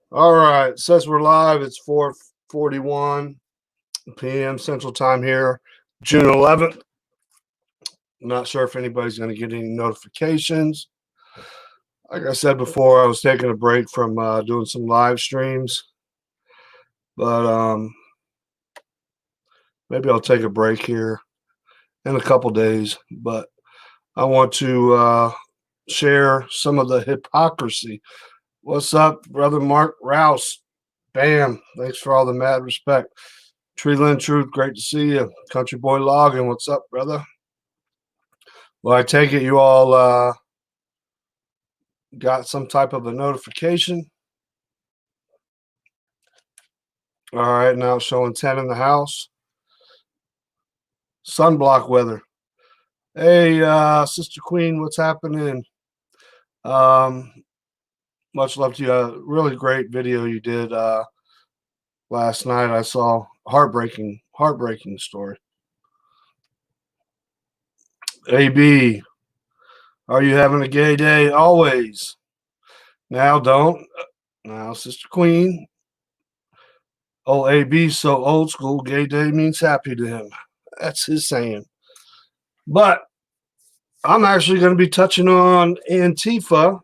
All right, it says we're live. It's 4:41 p.m. Central Time here, June 11th. Not sure if anybody's going to get any notifications. Like I said before, I was taking a break from doing some live streams, but maybe I'll take a break here in a couple days. But I want to share some of the hypocrisy. What's up, brother Mark Rouse? Bam! Thanks for all the mad respect. Treeland Truth, great to see you. Country Boy Logging, what's up, brother? Well, I take it you all got some type of a notification. All right, now it's showing 10 in the house. Sunblock weather. Hey, Sister Queen, what's happening? Um, much love to you. Really great video you did last night. I saw heartbreaking story. AB, are you having a gay day? Always. Now don't. Now, Sister Queen. Oh, AB so old school. Gay day means happy to him. That's his saying. But I'm actually going to be touching on Antifa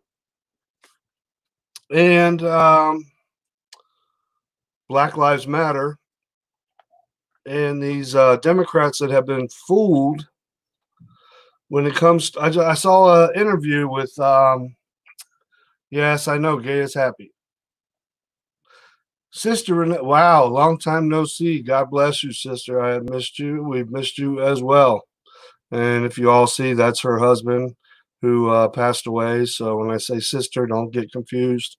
and Black Lives Matter and these Democrats that have been fooled when it comes to, I saw an interview with yes, I know, gay is happy. Sister, wow, long time no see. God bless you, sister. I have missed you. We've missed you as well. And if you all see, that's her husband who passed away. So when I say sister, don't get confused.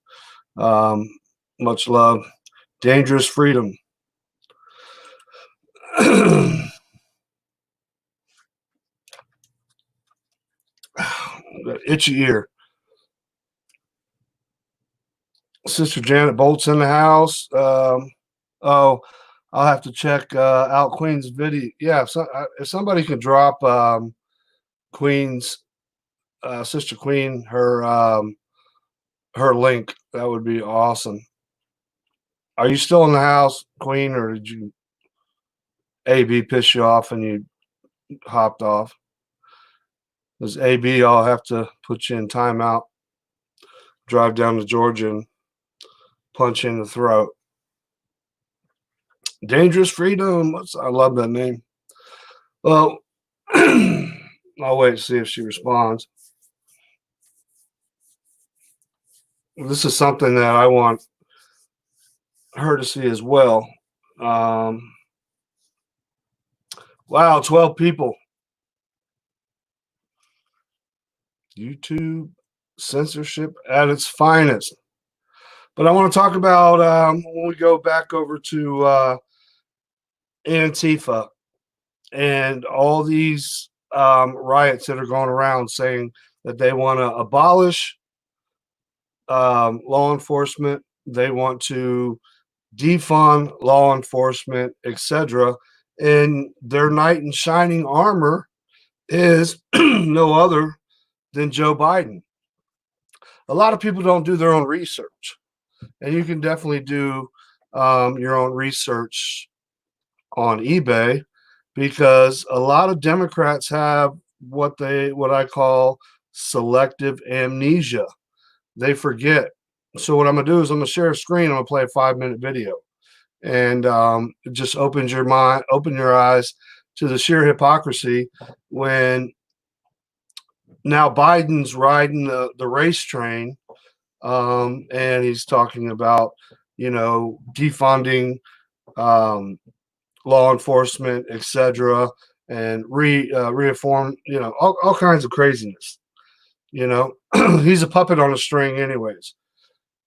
Much love. Dangerous freedom. Itchy ear. Sister Janet Bolt's in the house. Oh, I'll have to check out Queen's video. Yeah, if somebody could drop Queen's Sister Queen her link, that would be awesome. Are you still in the house, Queen, or did you AB piss you off and you hopped off? Does AB, I'll have to put you in timeout, drive down to Georgia and punch you in the throat. Dangerous Freedom. I love that name. Well, I'll wait to see if she responds. This is something that I want her to see as well. Wow, 12 people. YouTube censorship at its finest. But I want to talk about when we go back over to Antifa and all these riots that are going around saying that they want to abolish law enforcement, they want to defund law enforcement, etc. And their knight in shining armor is no other than Joe Biden. A lot of people don't do their own research, and you can definitely do your own research on eBay because a lot of Democrats have what I call selective amnesia. They forget. So what I'm gonna do is I'm gonna share a screen. I'm gonna play a 5-minute video, and it just opens your mind, open your eyes to the sheer hypocrisy when now Biden's riding the race train, and he's talking about defunding law enforcement, etc., and reform, all kinds of craziness. He's a puppet on a string, anyways.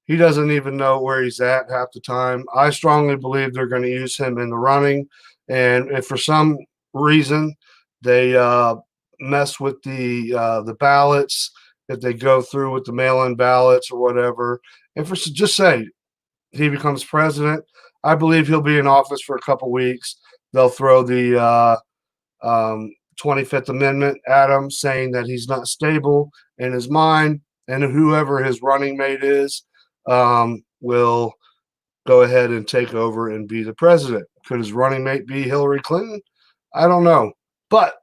He doesn't even know where he's at half the time. I strongly believe they're going to use him in the running, and if for some reason they mess with the ballots, if they go through with the mail-in ballots or whatever, and for just say he becomes president, I believe he'll be in office for a couple weeks. They'll throw the 25th Amendment at him, saying that he's not stable in his mind, and whoever his running mate is, will go ahead and take over and be the president. Could his running mate be Hillary Clinton? I don't know. But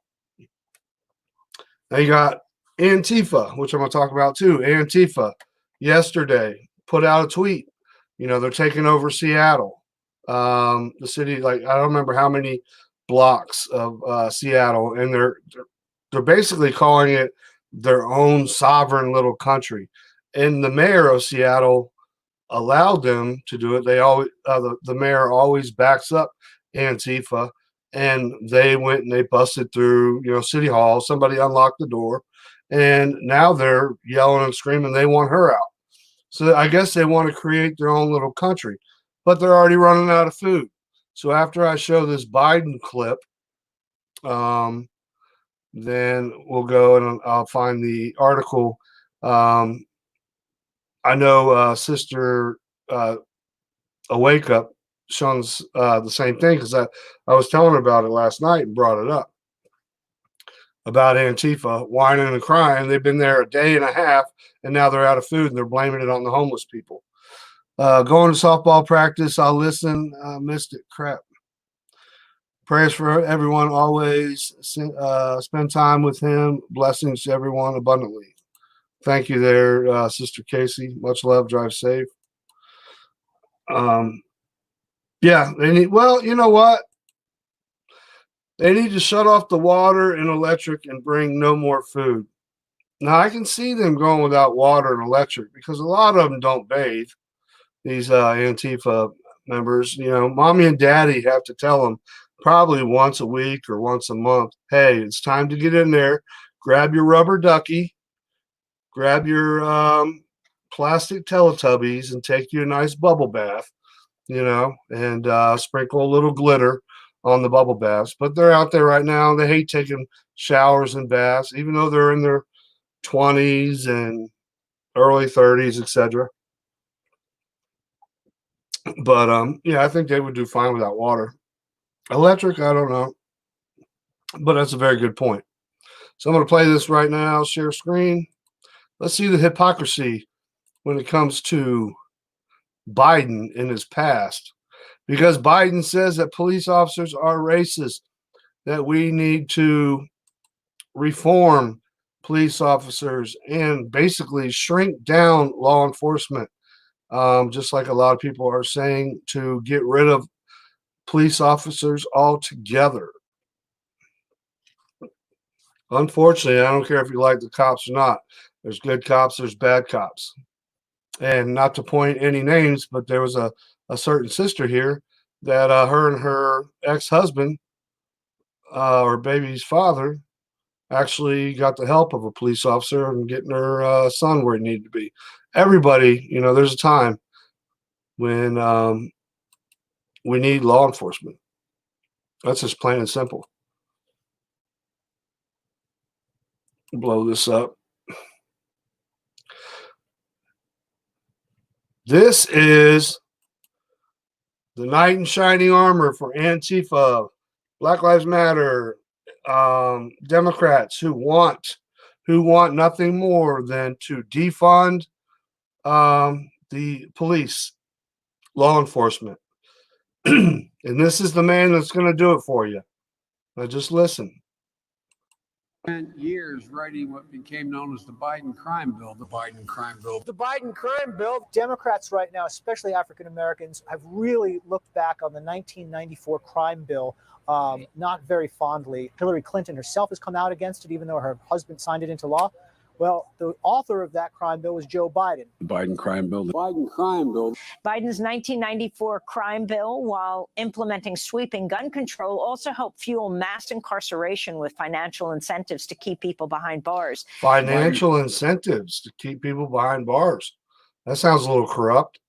now you got Antifa, which I'm going to talk about too. Antifa yesterday put out a tweet. They're taking over Seattle. The city, like, I don't remember how many blocks of Seattle, and they're basically calling it their own sovereign little country. And the mayor of Seattle allowed them to do it. They always the mayor always backs up Antifa, and they went and they busted through City Hall. Somebody unlocked the door, and now they're yelling and screaming. They want her out. So I guess they want to create their own little country, but they're already running out of food. So after I show this Biden clip, then we'll go and I'll find the article. I know Sister A Wake Up shows the same thing, because I was telling her about it last night and brought it up about Antifa whining and crying. They've been there a day and a half, and now they're out of food, and they're blaming it on the homeless people. Going to softball practice, I'll listen. Missed it. Crap. Prayers for everyone always. Spend time with him. Blessings to everyone abundantly. Thank you there, Sister Casey. Much love. Drive safe. Yeah, they need, well, you know what? They need to shut off the water and electric and bring no more food. Now, I can see them going without water and electric because a lot of them don't bathe, these Antifa members. Mommy and daddy have to tell them probably once a week or once a month, hey, it's time to get in there, grab your rubber ducky, grab your plastic Teletubbies, and take you a nice bubble bath, and sprinkle a little glitter on the bubble baths. But they're out there right now. They hate taking showers and baths, even though they're in their 20s and early 30s, etc. But yeah, I think they would do fine without water. Electric, I don't know. But that's a very good point. So I'm going to play this right now, share screen. Let's see the hypocrisy when it comes to Biden in his past. Because Biden says that police officers are racist, that we need to reform police officers and basically shrink down law enforcement, just like a lot of people are saying to get rid of police officers altogether. Unfortunately, I don't care if you like the cops or not. There's good cops, there's bad cops. And not to point any names, but there was a certain sister here that her and her ex-husband, or baby's father, actually got the help of a police officer and getting her son where he needed to be. Everybody, there's a time when we need law enforcement. That's just plain and simple. Blow this up. This is the knight in shining armor for Antifa, Black Lives Matter, Democrats who want nothing more than to defund the police, law enforcement. And this is the man that's going to do it for you. Now just listen. Spent years writing what became known as the Biden crime bill. The Biden crime bill. The Biden crime bill. Democrats right now, especially African Americans, have really looked back on the 1994 crime bill not very fondly. Hillary Clinton herself has come out against it, even though her husband signed it into law. Well, the author of that crime bill was Joe Biden. The Biden crime bill. The Biden crime bill. Biden's 1994 crime bill, while implementing sweeping gun control, also helped fuel mass incarceration with financial incentives to keep people behind bars. Financial incentives to keep people behind bars. That sounds a little corrupt.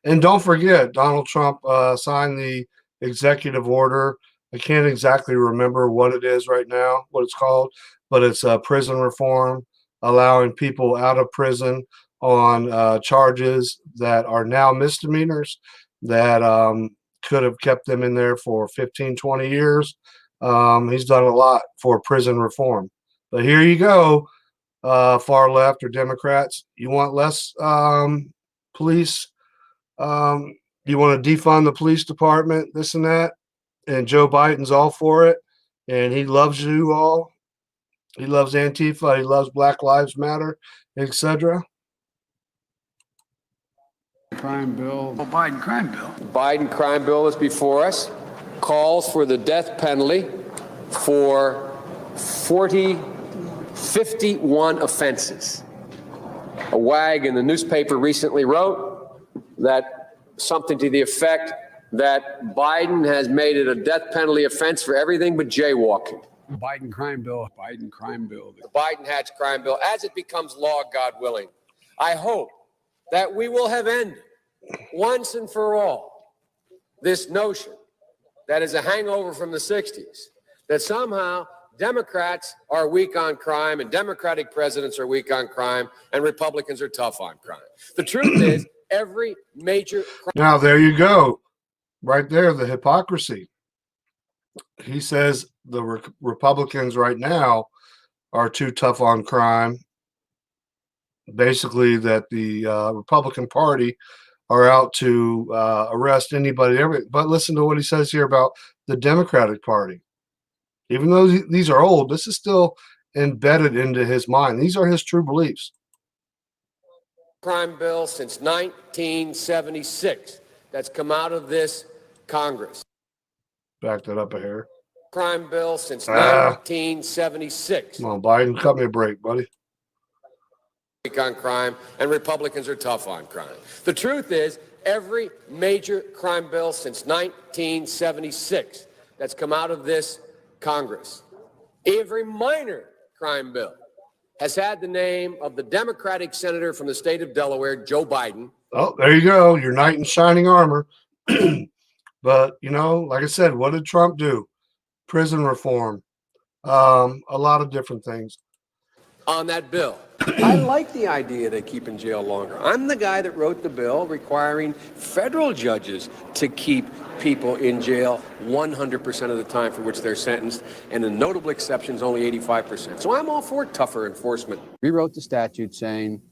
And don't forget, Donald Trump signed the executive order. I can't exactly remember what it is right now, what it's called, but it's prison reform, allowing people out of prison on charges that are now misdemeanors that could have kept them in there for 15, 20 years. He's done a lot for prison reform. But here you go, far left or Democrats. You want less police You want to defund the police department, this and that. And Joe Biden's all for it. And he loves you all. He loves Antifa. He loves Black Lives Matter, etc. Crime bill. Oh, Biden crime bill. Biden crime bill is before us, calls for the death penalty for 51 offenses. A wag in the newspaper recently wrote that something to the effect that Biden has made it a death penalty offense for everything but jaywalking. Biden crime bill. Biden crime bill. The Biden-Hatch crime bill, as it becomes law, God willing, I hope that we will have ended once and for all this notion that is a hangover from the 60s, that somehow Democrats are weak on crime and Democratic presidents are weak on crime and Republicans are tough on crime. The truth is, every major crime. Now, there you go. Right there, the hypocrisy. He says the Republicans right now are too tough on crime. Basically, that the Republican Party are out to arrest anybody. But listen to what he says here about the Democratic Party. Even though these are old, this is still embedded into his mind. These are his true beliefs. Crime bill since 1976 that's come out of this Congress. Back that up a hair. Crime bill since 1976. Come on, Biden, cut me a break, buddy. On crime, and Republicans are tough on crime. The truth is, every major crime bill since 1976 that's come out of this Congress, every minor crime bill has had the name of the Democratic senator from the state of Delaware, Joe Biden. Oh, there you go, your knight in shining armor. But, you know, like I said, what did Trump do? Prison reform, a lot of different things. On that bill. I like the idea they keep in jail longer. I'm the guy that wrote the bill requiring federal judges to keep people in jail 100% of the time for which they're sentenced, and the notable exceptions only 85%. So I'm all for tougher enforcement. Rewrote the statute saying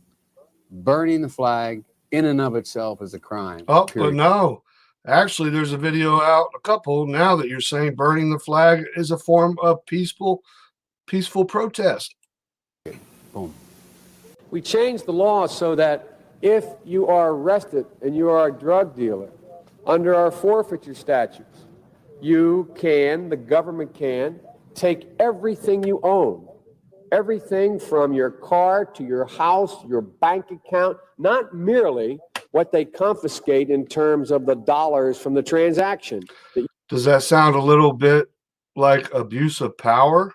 burning the flag in and of itself is a crime. Oh, period. but no. Actually, there's a video out, a couple, now that you're saying burning the flag is a form of peaceful protest. Boom. We changed the law so that if you are arrested and you are a drug dealer, under our forfeiture statutes, you can, the government can, take everything you own, everything from your car to your house, your bank account, not merely what they confiscate in terms of the dollars from the transaction. Does that sound a little bit like abuse of power?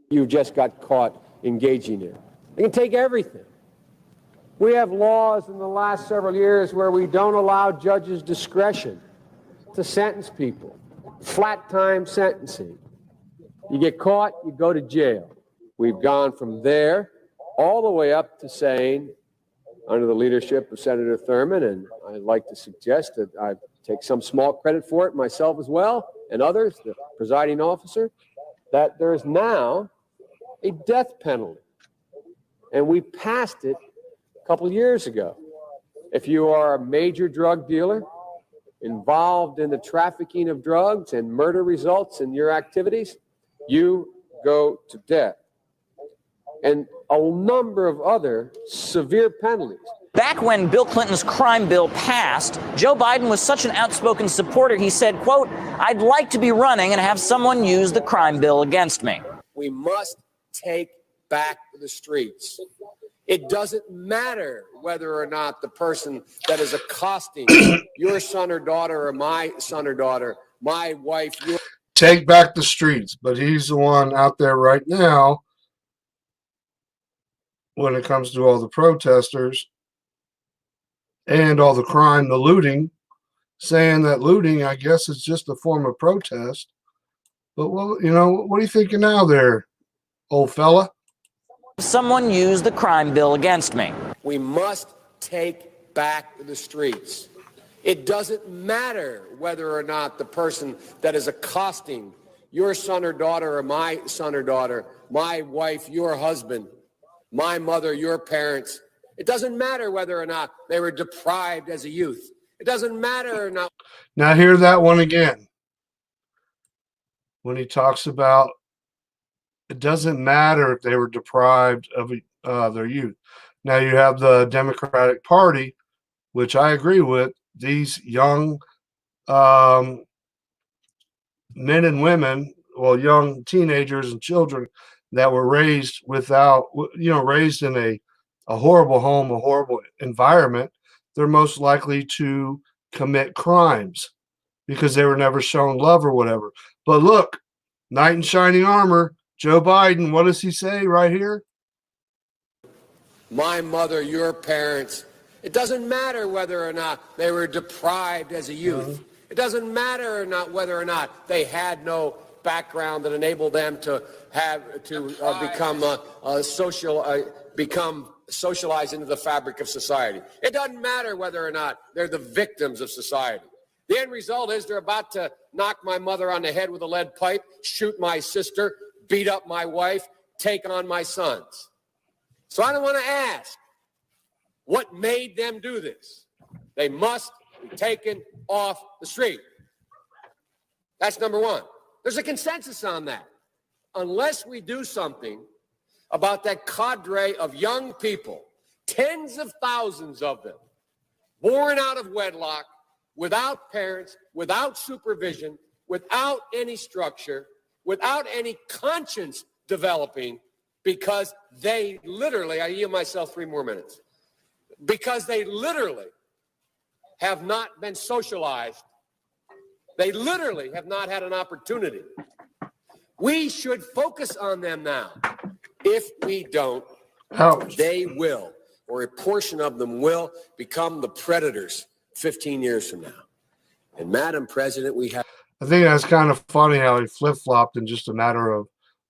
You just got caught engaging in. They can take everything. We have laws in the last several years where we don't allow judges discretion to sentence people. Flat time sentencing. You get caught, you go to jail. We've gone from there all the way up to saying, under the leadership of Senator Thurmond, and I'd like to suggest that I take some small credit for it myself as well, and others, the presiding officer, that there is now a death penalty. And we passed it a couple of years ago. If you are a major drug dealer involved in the trafficking of drugs and murder results in your activities, you go to death. And a number of other severe penalties. Back when Bill Clinton's crime bill passed, Joe Biden was such an outspoken supporter, he said, quote, "I'd like to be running and have someone use the crime bill against me." We must take back the streets. It doesn't matter whether or not the person that is accosting your son or daughter or my son or daughter, my wife, your... Take back the streets, but he's the one out there right now when it comes to all the protesters and all the crime, the looting, saying that looting, I guess, is just a form of protest. But, well, you know, what are you thinking now there, old fella? Someone use the crime bill against me. We must take back the streets. It doesn't matter whether or not the person that is accosting your son or daughter or my son or daughter, my wife, your husband, my mother, your parents, It doesn't matter whether or not they were deprived as a youth. It doesn't matter or not. Now hear that one again. When he talks about it doesn't matter if they were deprived of their youth. Now you have the Democratic Party, which I agree with. These young men and women, well, young teenagers and children that were raised without, raised in a horrible home, a horrible environment, they're most likely to commit crimes because they were never shown love or whatever. But look, knight in shining armor, Joe Biden, what does he say right here? My mother, your parents, it doesn't matter whether or not they were deprived as a youth. It doesn't matter or not whether or not they had no background that enabled them to become socialized into the fabric of society. It doesn't matter whether or not they're the victims of society. The end result is they're about to knock my mother on the head with a lead pipe, shoot my sister, beat up my wife, take on my sons. So I don't want to ask what made them do this. They must be taken off the street. That's number one. There's a consensus on that. Unless we do something about that cadre of young people, tens of thousands of them, born out of wedlock, without parents, without supervision, without any structure, without any conscience developing, because they literally, I yield myself 3 more minutes, because they literally have not been socialized. They literally have not had an opportunity. We should focus on them now. If we don't, they will, or a portion of them will, become the predators 15 years from now. And Madam President, I think that's kind of funny how he flip-flopped in just a matter of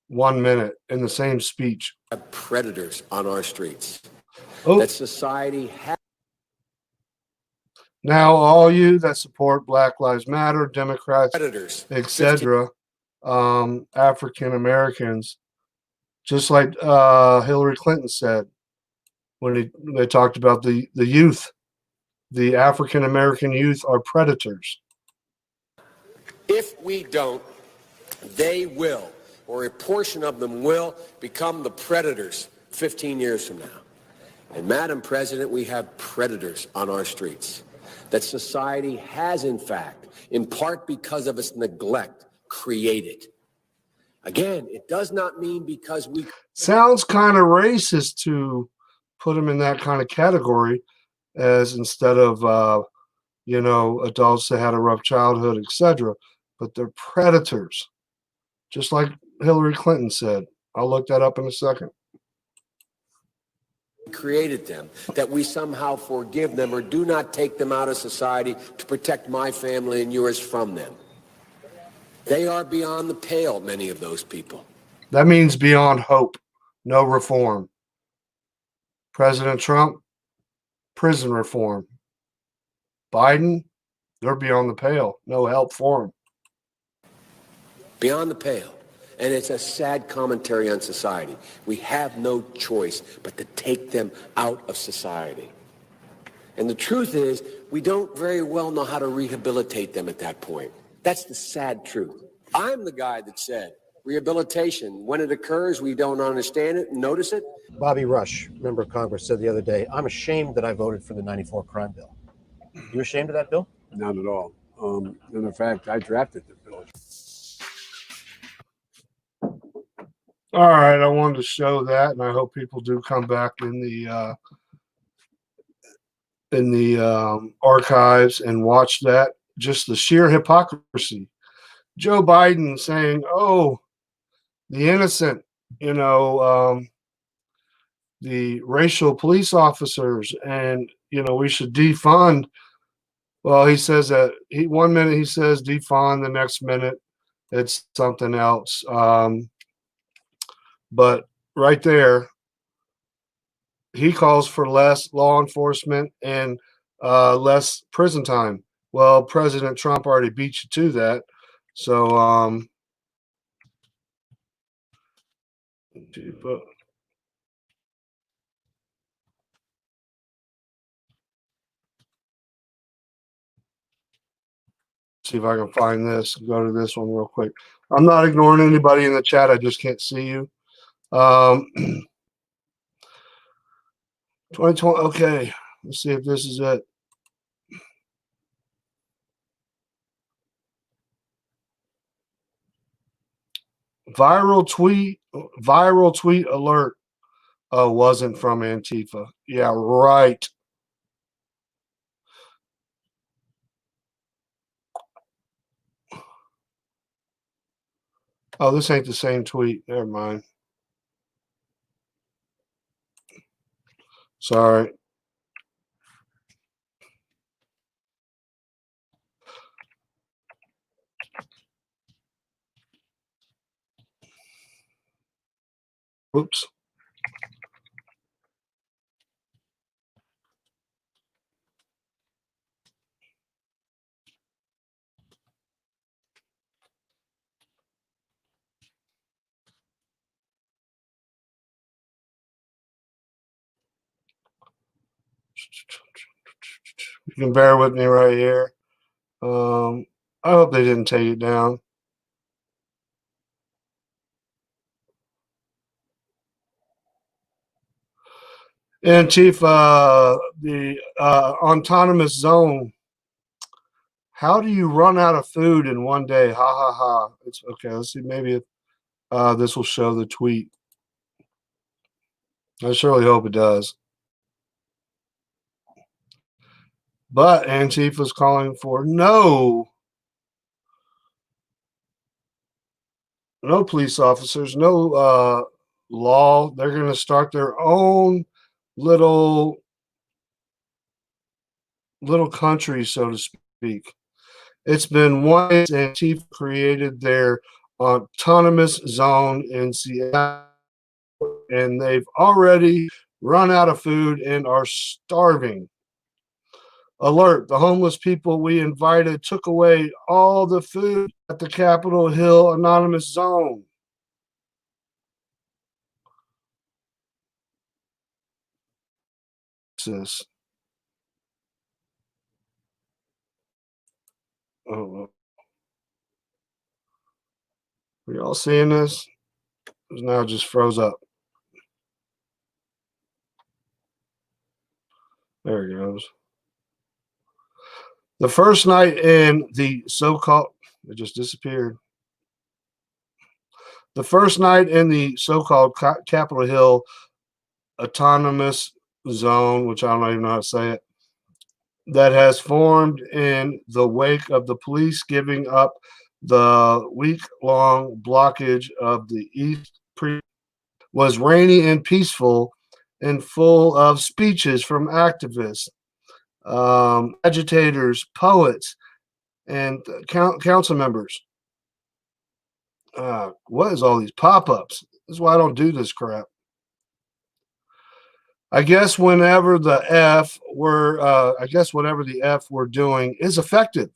1 minute in the same speech. Have predators on our streets. Oh. That society has. Now, all you that support Black Lives Matter, Democrats, etc., African Americans, just like Hillary Clinton said when they talked about the youth, the African American youth are predators. If we don't, they will, or a portion of them will, become the predators 15 years from now. And Madam President, we have predators on our streets that society has, in fact, in part because of its neglect, created. Again, it does not mean because we... Sounds kind of racist to put them in that kind of category, as instead of, adults that had a rough childhood, etc. But they're predators, just like Hillary Clinton said. I'll look that up in a second. Created them, that we somehow forgive them or do not take them out of society to protect my family and yours from them. They are beyond the pale, many of those people. That means beyond hope, no reform. President Trump, prison reform. Biden, they're beyond the pale, no help for them. Beyond the pale. And it's a sad commentary on society. We have no choice but to take them out of society. And the truth is, we don't very well know how to rehabilitate them at that point. That's the sad truth. I'm the guy that said rehabilitation, when it occurs, we don't understand it and notice it. Bobby Rush, member of Congress, said the other day, I'm ashamed that I voted for the 94 crime bill. You ashamed of that bill? Not at all. And in fact, I drafted the bill. All right, I wanted to show that, and I hope people do come back in the archives and watch that. Just the sheer hypocrisy. Joe Biden saying, "Oh, the innocent," the racial police officers, and we should defund. Well, he says that 1 minute he says defund, the next minute it's something else. But right there, he calls for less law enforcement and less prison time. Well, President Trump already beat you to that. So, See if I can find this. Go to this one real quick. I'm not ignoring anybody in the chat. I just can't see you. 2020. Okay. Let's see if this is it. Viral tweet alert. Oh, wasn't from Antifa. Yeah, right. Oh, this ain't the same tweet. Never mind. Sorry. Oops. You can bear with me right here. I hope they didn't take it down. Antifa, the autonomous zone. How do you run out of food in one day? Ha ha ha. It's okay. Let's see. Maybe this will show the tweet. I surely hope it does. But Antifa's calling for no police officers, no law. They're going to start their own little country, so to speak. It's been once Antifa created their autonomous zone in Seattle, and they've already run out of food and are starving. Alert, the homeless people we invited took away all the food at the Capitol Hill Anonymous Zone. Oh, are y'all seeing this? It's now just froze up. There it goes. The first night in the so-called, it just disappeared. The first night in the so-called Capitol Hill Autonomous Zone, which I don't even know how to say it, that has formed in the wake of the police giving up the week-long blockage of the East was rainy and peaceful and full of speeches from activists, agitators, poets, and council members. What is all these pop-ups? This is why I don't do this crap. I guess whenever the F whatever the F we're doing is effective.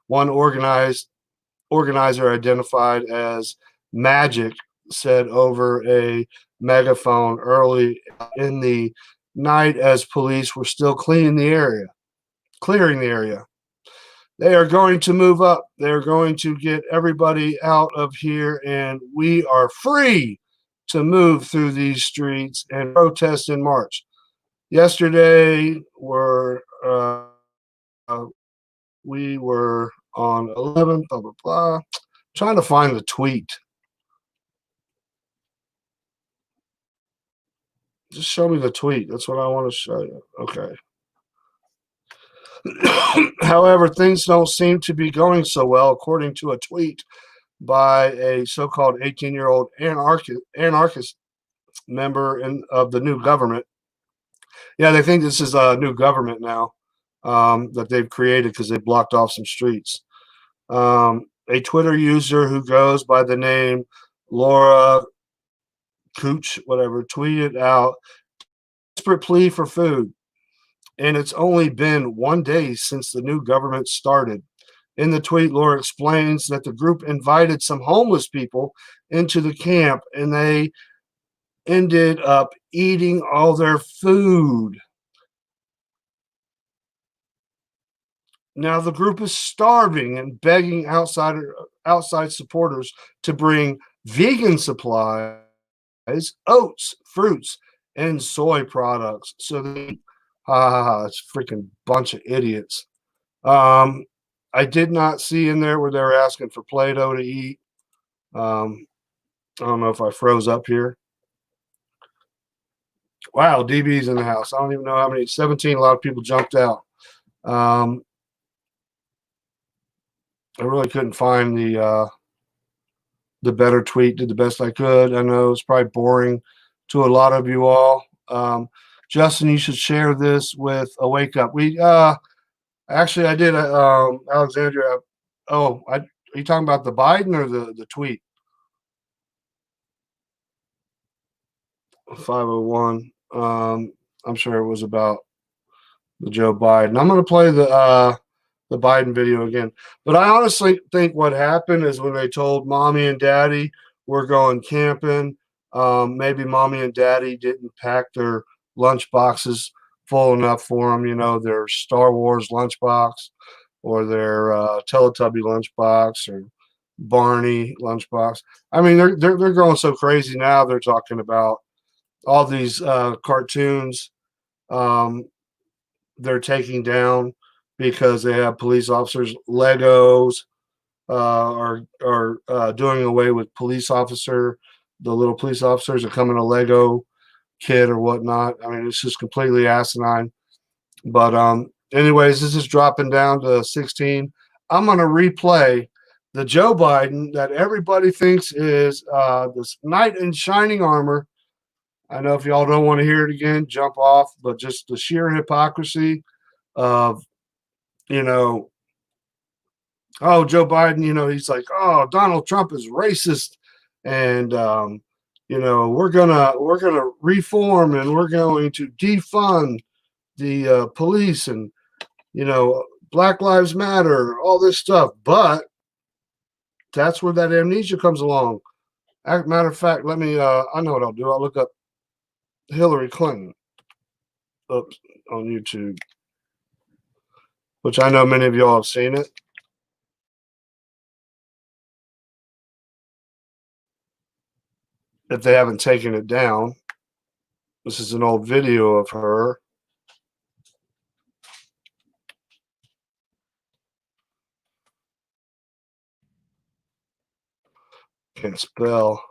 One organizer identified as Magic said over a megaphone early in the night as police were still clearing the area. They are going to move up. They're going to get everybody out of here, and we are free to move through these streets and protest and march. Yesterday, we were on 11th, blah, blah, blah. Trying to find the tweet. Just show me the tweet. That's what I want to show you. Okay. However, things don't seem to be going so well, according to a tweet by a so-called 18-year-old anarchist member of the new government. Yeah, they think this is a new government now that they've created because they blocked off some streets. A Twitter user who goes by the name Laura Cooch, whatever, tweeted out desperate plea for food. And it's only been 1 day since the new government started. In the tweet, Laura explains that the group invited some homeless people into the camp and they ended up eating all their food. Now the group is starving and begging outside supporters to bring vegan supplies, oats, fruits, and soy products. So they, it's a freaking bunch of idiots. I did not see in there where they were asking for Play-Doh to eat. I don't know if I froze up here. Wow, DB's in the house. I don't even know how many. 17. A lot of people jumped out. I really couldn't find the better tweet. Did the best I could. I know it's probably boring to a lot of you all. Justin, you should share this with a wake up. We actually I did Alexandria. Are you talking about the Biden or the tweet? 501. I'm sure it was about the Joe Biden. I'm going to play the Biden video again. But I honestly think what happened is when they told mommy and daddy we're going camping, maybe mommy and daddy didn't pack their lunch boxes full enough for them. You know, their Star Wars lunchbox or their Teletubby lunchbox or Barney lunchbox. I mean, they're going so crazy now. They're talking about all these cartoons they're taking down because they have police officers. Legos are doing away with police officer. The little police officers are coming a Lego kit or whatnot. I mean, it's just completely asinine. But anyways, this is dropping down to 16. I'm going to replay the Joe Biden that everybody thinks is this knight in shining armor. I know if y'all don't want to hear it again, jump off, but just the sheer hypocrisy of, you know, oh, Joe Biden, you know, he's like, oh, Donald Trump is racist. And, you know, we're gonna reform and we're going to defund the police and, you know, Black Lives Matter, all this stuff. But that's where that amnesia comes along. Matter of fact, let me, I know what I'll do. I'll look up Hillary Clinton on YouTube, which I know many of y'all have seen it. If they haven't taken it down, this is an old video of her. Can't spell.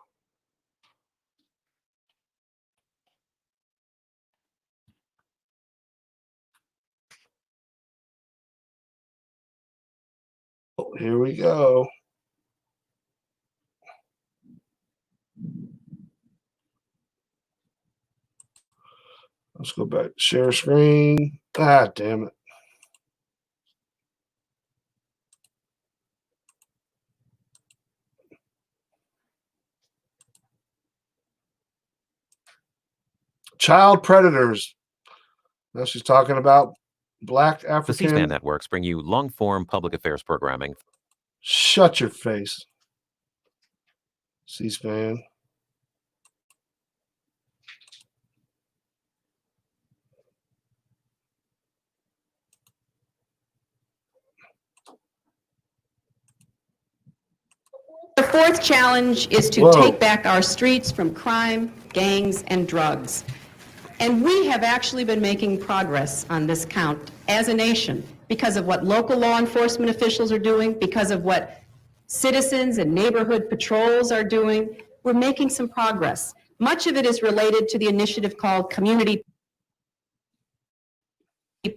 Oh, here we go. Let's go back. Share screen. Ah, damn it. Child predators. Now she's talking about Black The African. C-SPAN networks bring you long-form public affairs programming. Shut your face. C-SPAN. The fourth challenge is to Whoa. take back our streets from crime, gangs, and drugs. And we have actually been making progress on this count as a nation because of what local law enforcement officials are doing, because of what citizens and neighborhood patrols are doing. We're making some progress. Much of it is related to the initiative called community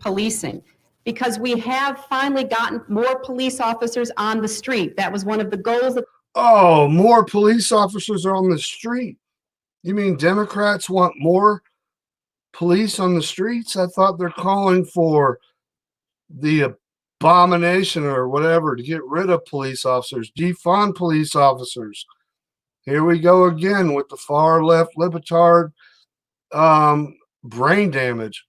policing, because we have finally gotten more police officers on the street. That was one of the goals of Oh, more police officers are on the street. You mean Democrats want more police on the streets? I thought they're calling for the abomination or whatever to get rid of police officers, defund police officers. Here we go again with the far left libtard brain damage.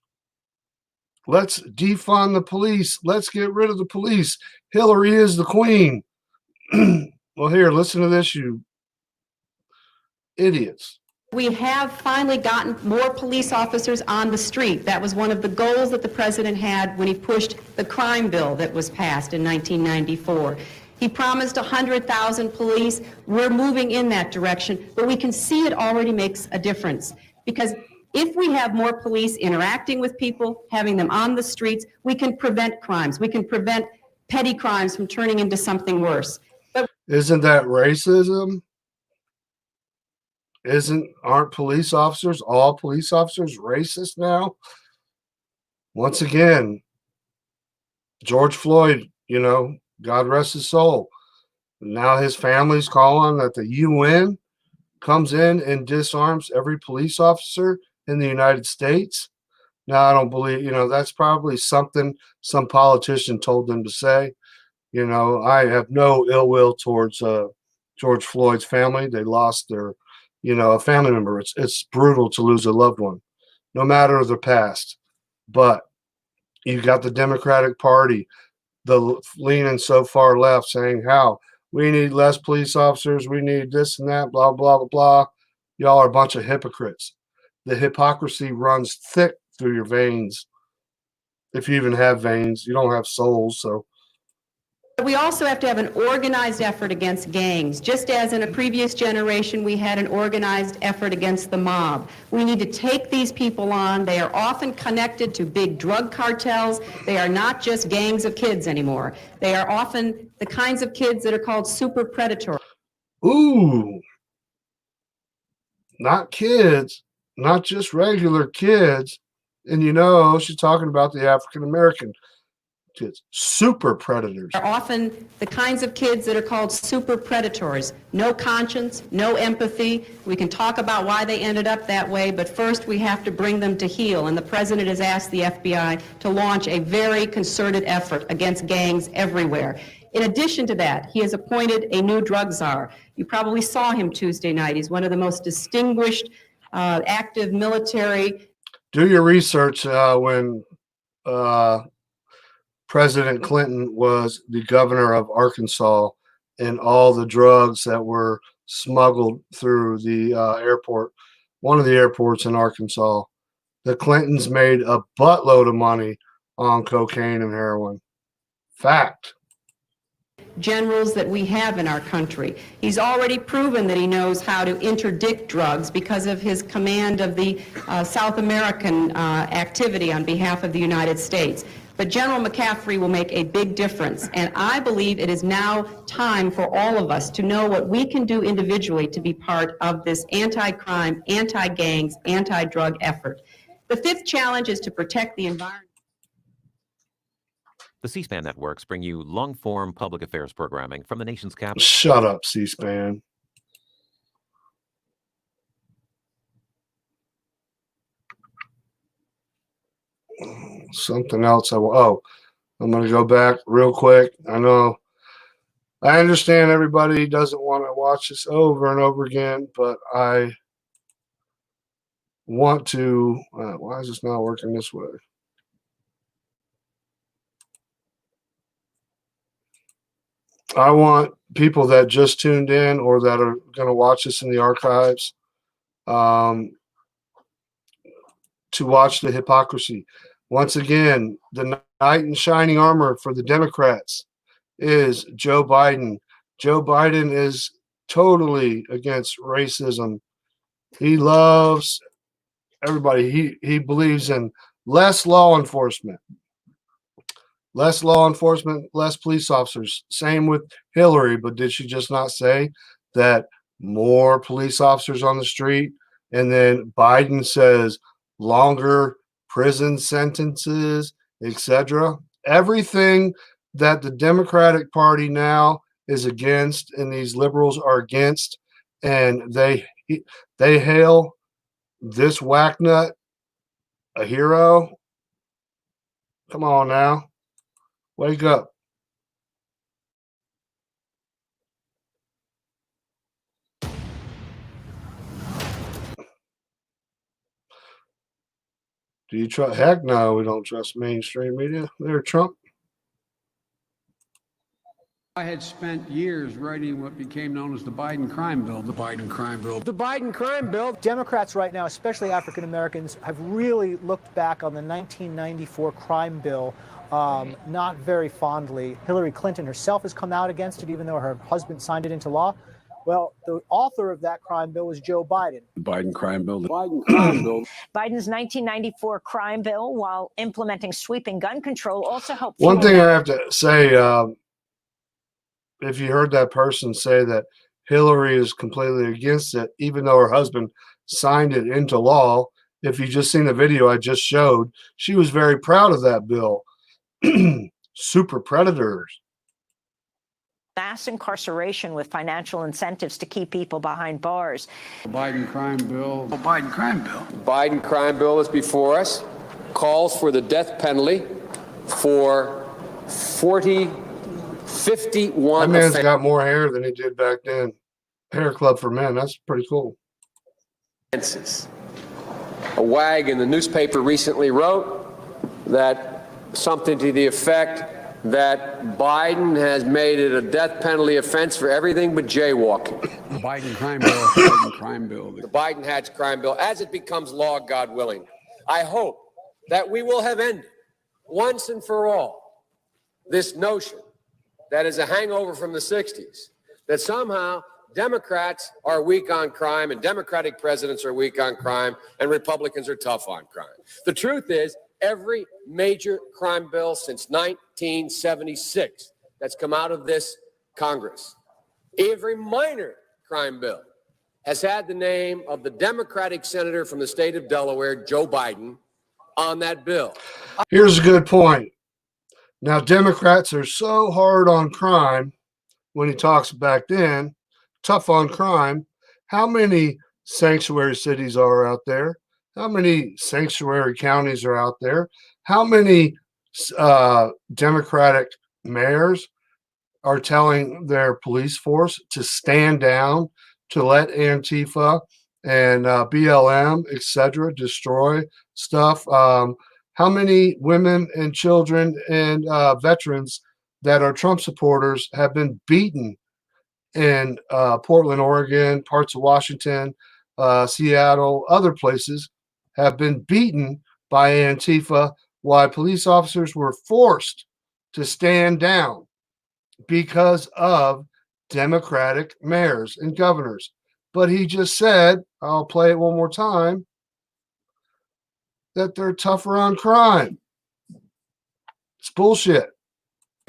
Let's defund the police. Let's get rid of the police. Hillary is the queen. Well, here, listen to this, you idiots. We have finally gotten more police officers on the street. That was one of the goals that the president had when he pushed the crime bill that was passed in 1994. He promised 100,000 police. We're moving in that direction, but we can see it already makes a difference. Because if we have more police interacting with people, having them on the streets, we can prevent crimes. We can prevent petty crimes from turning into something worse. But isn't that racism? Aren't police officers, all police officers, racist now? Once again, George Floyd, God rest his soul. Now his family's calling that the UN comes in and disarms every police officer in the United States. Now, I don't believe, that's probably something some politician told them to say. I have no ill will towards George Floyd's family. They lost their, a family member. It's brutal to lose a loved one, no matter the past. But you got the Democratic Party, the leaning so far left, saying how we need less police officers, we need this and that, blah, blah, blah, blah. Y'all are a bunch of hypocrites. The hypocrisy runs thick through your veins. If you even have veins, you don't have souls, so. we also have to have an organized effort against gangs. Just as in a previous generation we had an organized effort against the mob. We need to take these people on. They are often connected to big drug cartels. They are not just gangs of kids anymore. They are often the kinds of kids that are called super predatory. Ooh, not kids, not just regular kids. And she's talking about the African American kids, super predators. Are often the kinds of kids that are called super predators. No conscience, no empathy. We can talk about why they ended up that way, but first we have to bring them to heel. And the president has asked the FBI to launch a very concerted effort against gangs everywhere. In addition to that, he has appointed a new drug czar. You probably saw him Tuesday night. He's one of the most distinguished active military. Do your research when President Clinton was the governor of Arkansas and all the drugs that were smuggled through the airport, one of the airports in Arkansas. The Clintons made a buttload of money on cocaine and heroin. Fact. Generals that we have in our country. He's already proven that he knows how to interdict drugs because of his command of the South American activity on behalf of the United States. But General McCaffrey will make a big difference, and I believe it is now time for all of us to know what we can do individually to be part of this anti-crime, anti-gangs, anti-drug effort. The fifth challenge is to protect the environment. The C-SPAN networks bring you long-form public affairs programming from the nation's capital. Shut up, C-SPAN. Something else I'm going to go back real quick. I know, I understand everybody doesn't want to watch this over and over again, but I want to, why is this not working this way? I want people that just tuned in or that are going to watch this in the archives to watch the hypocrisy. Once again, the knight in shining armor for the Democrats is Joe Biden. Joe Biden is totally against racism. He loves everybody. He believes in less law enforcement. Less law enforcement, less police officers. Same with Hillary, but did she just not say that more police officers on the street? And then Biden says longer prison sentences, etc. Everything that the Democratic Party now is against and these liberals are against, and they hail this whacknut a hero. Come on now. Wake up. Do you trust? Heck no, we don't trust mainstream media. They're Trump. I had spent years writing what became known as the Biden crime bill. The Biden crime bill. The Biden crime bill. Democrats right now, especially African Americans, have really looked back on the 1994 crime bill not very fondly. Hillary Clinton herself has come out against it, even though her husband signed it into law. Well, the author of that crime bill was Joe Biden. The Biden crime bill. The Biden crime bill. Biden's 1994 crime bill, while implementing sweeping gun control, also helped. One thing I have to say, if you heard that person say that Hillary is completely against it, even though her husband signed it into law, if you just seen the video I just showed, she was very proud of that bill. Super predators. Mass incarceration with financial incentives to keep people behind bars. The Biden crime bill. The Biden crime bill. The Biden crime bill is before us, calls for the death penalty for 51 That man's got more hair than he did back then. Hair club for men. That's pretty cool. offenses. A wag in the newspaper recently wrote that something to the effect that Biden has made it a death penalty offense for everything but jaywalking. The Biden crime bill. Biden crime bill. The Biden-Hatch crime bill, as it becomes law, God willing, I hope that we will have ended once and for all this notion that is a hangover from the 60s, that somehow Democrats are weak on crime and Democratic presidents are weak on crime and Republicans are tough on crime. The truth is, every major crime bill since 1976 that's come out of this Congress, every minor crime bill has had the name of the Democratic senator from the state of Delaware, Joe Biden, on that bill. Here's a good point. Now, Democrats are so hard on crime when he talks back then, tough on crime. How many sanctuary cities are out there? How many sanctuary counties are out there? How many Democratic mayors are telling their police force to stand down, to let Antifa and BLM, etc., destroy stuff? How many women and children and veterans that are Trump supporters have been beaten in Portland, Oregon, parts of Washington, Seattle, other places, have been beaten by Antifa, why police officers were forced to stand down because of Democratic mayors and governors. But he just said, I'll play it one more time, that they're tougher on crime. It's bullshit.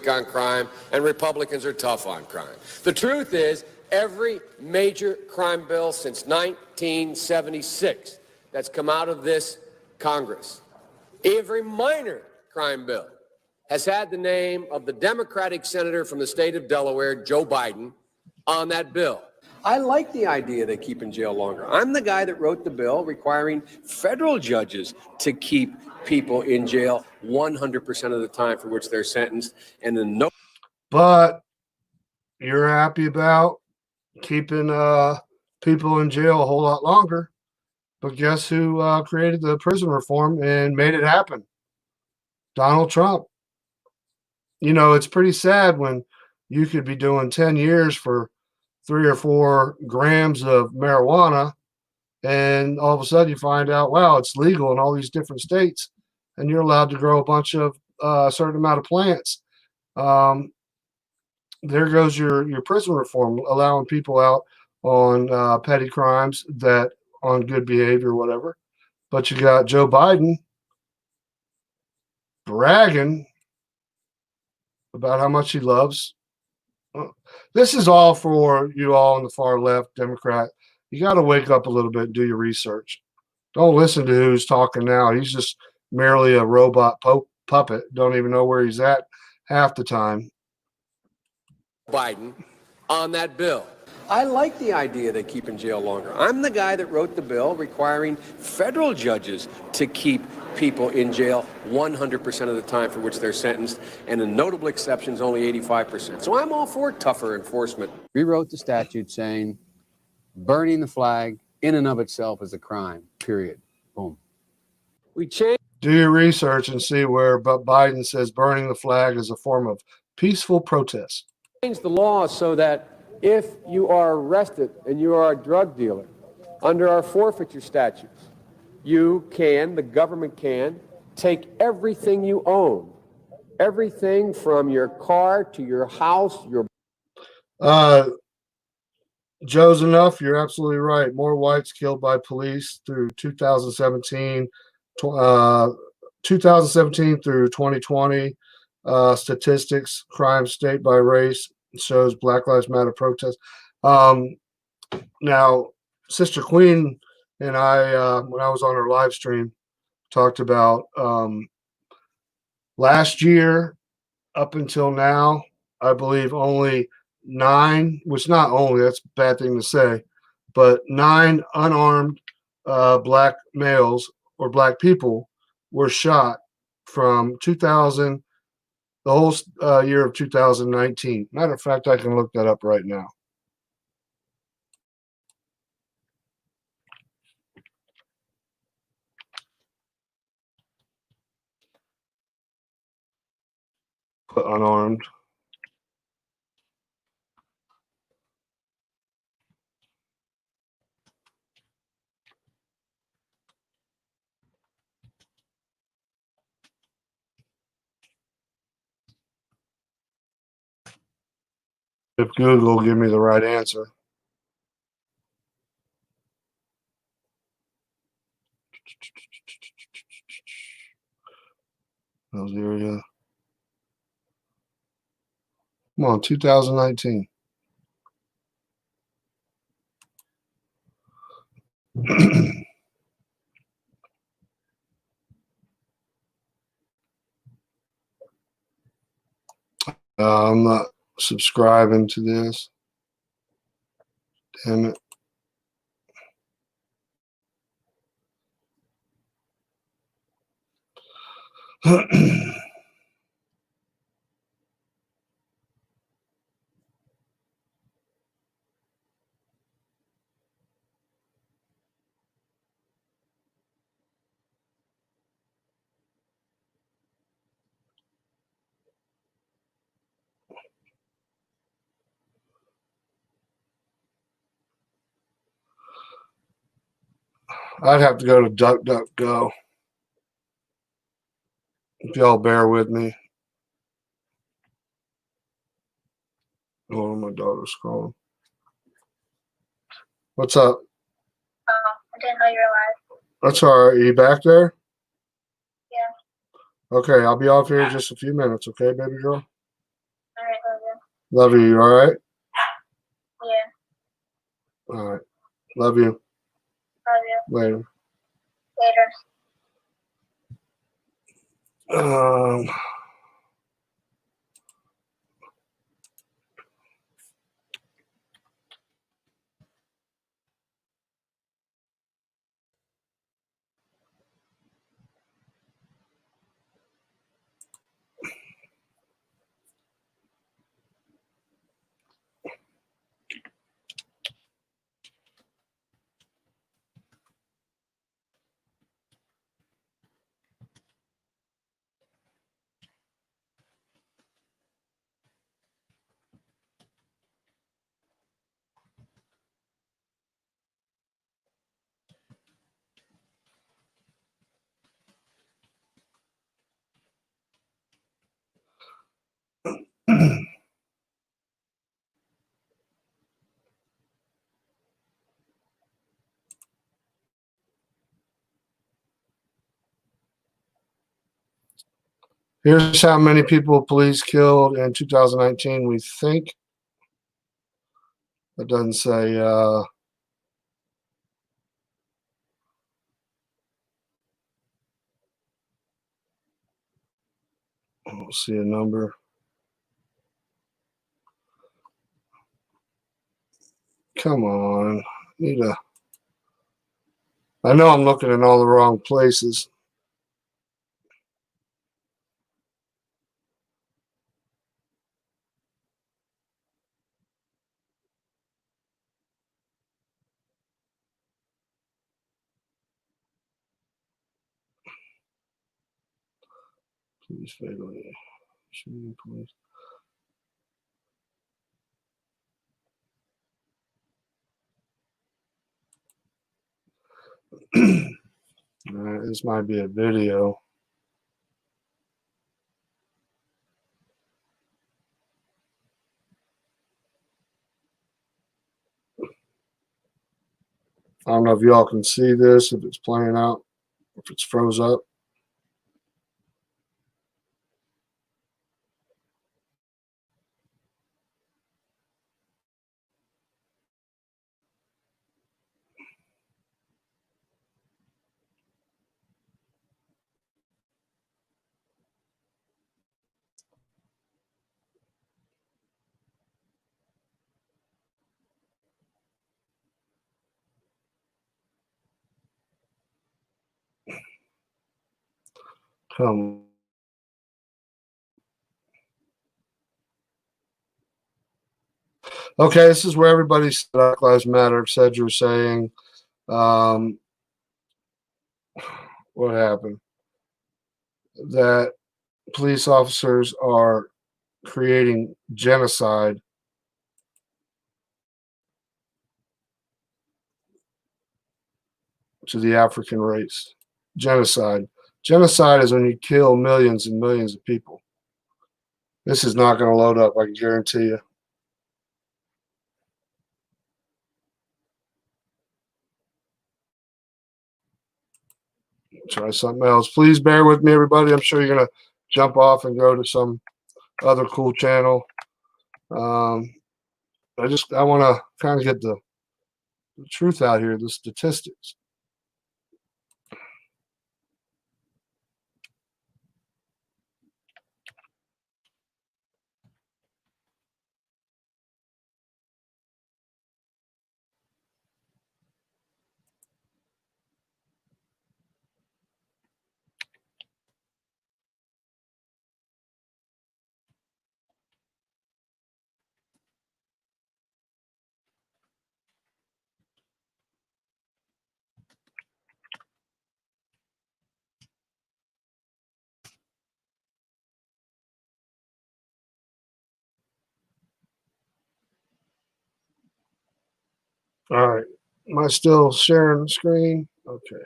On crime, and Republicans are tough on crime. The truth is, every major crime bill since 1976 that's come out of this Congress, every minor crime bill has had the name of the Democratic senator from the state of Delaware, Joe Biden, on that bill. I like the idea they keep in jail longer. I'm the guy that wrote the bill requiring federal judges to keep people in jail 100% of the time for which they're sentenced, and then no. But you're happy about keeping people in jail a whole lot longer. But guess who created the prison reform and made it happen? Donald Trump. You know, it's pretty sad when you could be doing 10 years for 3 or 4 grams of marijuana, and all of a sudden you find out, wow, it's legal in all these different states, and you're allowed to grow a bunch of a certain amount of plants. There goes your prison reform, allowing people out on petty crimes that on good behavior or whatever. But you got Joe Biden bragging about how much he loves. This is all for you all on the far left, Democrat. You got to wake up a little bit and do your research. Don't listen to who's talking now. He's just merely a robot puppet. Don't even know where he's at half the time. Biden on that bill. I like the idea they keep in jail longer. I'm the guy that wrote the bill requiring federal judges to keep people in jail 100% of the time for which they're sentenced, and in notable exceptions, only 85%. So I'm all for tougher enforcement. Rewrote the statute saying burning the flag in and of itself is a crime, period. Boom. We changed. Do your research and see where Biden says burning the flag is a form of peaceful protest. Change the law so that if you are arrested and you are a drug dealer, under our forfeiture statutes, the government can, take everything you own, everything from your car to your house, your Joe's enough. You're absolutely right. More whites killed by police through 2017, 2017 through 2020. Statistics, crime state by race shows Black Lives Matter protests. Now, Sister Queen and I, when I was on her live stream, talked about last year up until now, I believe only 9, which not only, that's a bad thing to say, but 9 unarmed black males or black people were shot from 2000, the whole year of 2019. Matter of fact, I can look that up right now. Put unarmed. If Google will give me the right answer. Those area. Come on, 2019. I'm not subscribing to this. Damn it. I'd have to go to DuckDuckGo. If y'all bear with me. Oh, my daughter's calling. What's up? Oh, I didn't know you were live. That's all right. Are you back there? Yeah. Okay, I'll be off here in just a few minutes, okay, baby girl? All right, love you. Love you. You all right? Yeah. All right. Love you. Love you. Later. Later. Here's how many people police killed in 2019, we think. It doesn't say, I don't see a number. Come on. I know I'm looking in all the wrong places. Police fatally shooting police. This might be a video. I don't know if y'all can see this, if it's playing out, if it's froze up. Come. Okay, this is where everybody's Black Lives Matter, etc. saying, what happened? That police officers are creating genocide to the African race. Genocide. Genocide is when you kill millions and millions of people. This is not going to load up, I can guarantee you. Try something else. Please bear with me, everybody. I'm sure you're going to jump off and go to some other cool channel. I want to kind of get the truth out here, the statistics. All right. Am I still sharing the screen? Okay.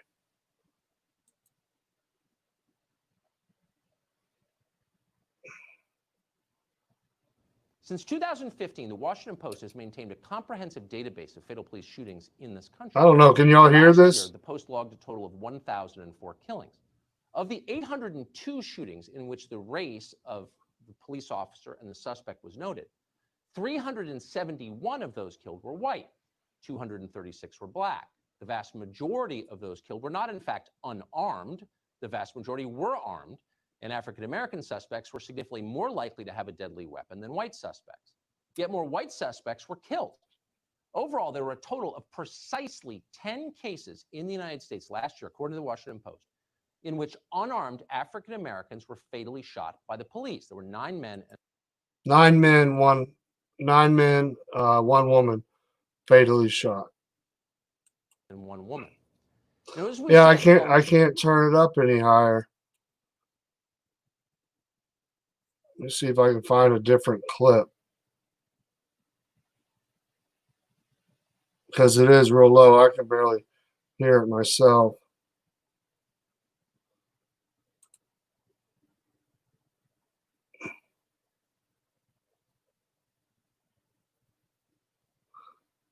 Since 2015, the Washington Post has maintained a comprehensive database of fatal police shootings in this country. I don't know. Can y'all hear Last this? year, the Post logged a total of 1,004 killings. Of the 802 shootings in which the race of the police officer and the suspect was noted, 371 of those killed were white, 236 were black. The vast majority of those killed were not, in fact, unarmed. The vast majority were armed, and African-American suspects were significantly more likely to have a deadly weapon than white suspects. Yet more white suspects were killed. Overall, there were a total of precisely 10 cases in the United States last year, according to the Washington Post, in which unarmed African-Americans were fatally shot by the police. There were 9 men. 9 men, one woman fatally shot. And 1 woman. Now, yeah, I can't turn it up any higher. Let me see if I can find a different clip. Because it is real low. I can barely hear it myself.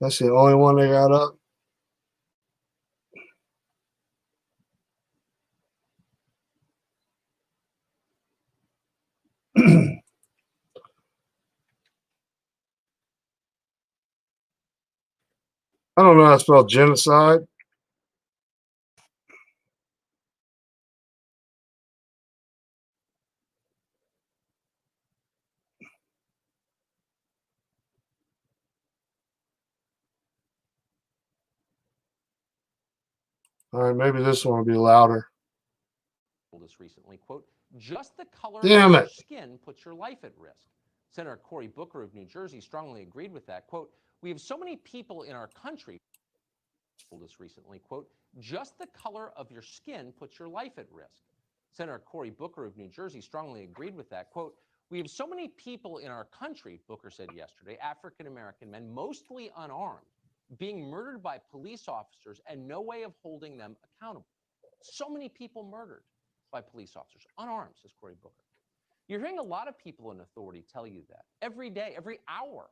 That's the only one they got up. I don't know how to spell genocide. All right, maybe this one will be louder. This recently, quote, just the color Damn of your it. skin puts your life at risk. Senator Cory Booker of New Jersey strongly agreed with that. Quote, we have so many people in our country, this recently, quote, just the color of your skin puts your life at risk. Senator Cory Booker of New Jersey strongly agreed with that. Quote, we have so many people in our country, Booker said yesterday, African-American men, mostly unarmed, being murdered by police officers and no way of holding them accountable. So many people murdered by police officers, unarmed, says Cory Booker. You're hearing a lot of people in authority tell you that every day, every hour.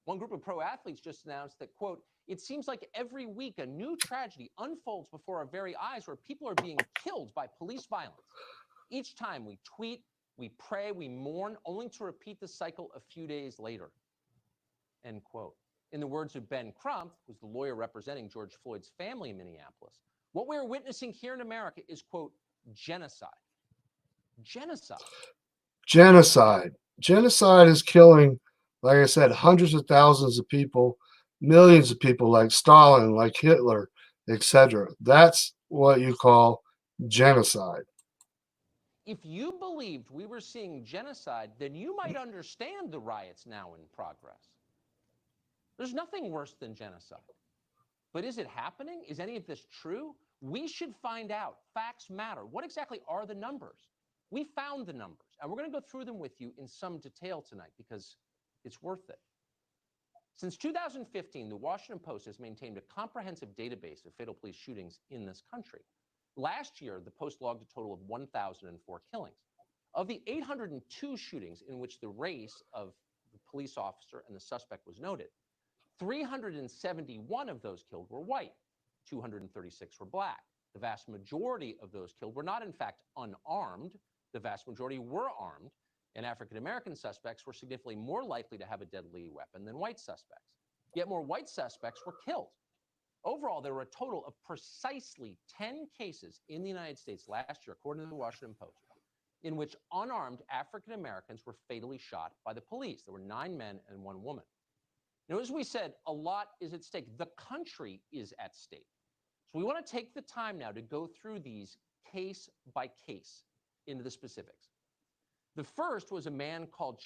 One group of pro athletes just announced that, quote, it seems like every week a new tragedy unfolds before our very eyes where people are being killed by police violence. Each time we tweet, we pray, we mourn, only to repeat the cycle a few days later, end quote. In the words of Ben Crump, who's the lawyer representing George Floyd's family in Minneapolis, what we're witnessing here in America is, quote, genocide. Genocide. Genocide. Genocide is killing, like I said, hundreds of thousands of people, millions of people, like Stalin, like Hitler, etc. That's what you call genocide. If you believed we were seeing genocide, then you might understand the riots now in progress. There's nothing worse than genocide. But is it happening? Is any of this true? We should find out. Facts matter. What exactly are the numbers? We found the numbers, and we're going to go through them with you in some detail tonight because it's worth it. Since 2015, the Washington Post has maintained a comprehensive database of fatal police shootings in this country. Last year, the Post logged a total of 1,004 killings. Of the 802 shootings in which the race of the police officer and the suspect was noted, 371 of those killed were white, 236 were black. The vast majority of those killed were not, in fact, unarmed. The vast majority were armed, and African-American suspects were significantly more likely to have a deadly weapon than white suspects. Yet more white suspects were killed. Overall, there were a total of precisely 10 cases in the United States last year, according to the Washington Post, in which unarmed African-Americans were fatally shot by the police. There were 9 men and 1 woman. Now, as we said, a lot is at stake. The country is at stake. So we want to take the time now to go through these case by case into the specifics. The first was a man called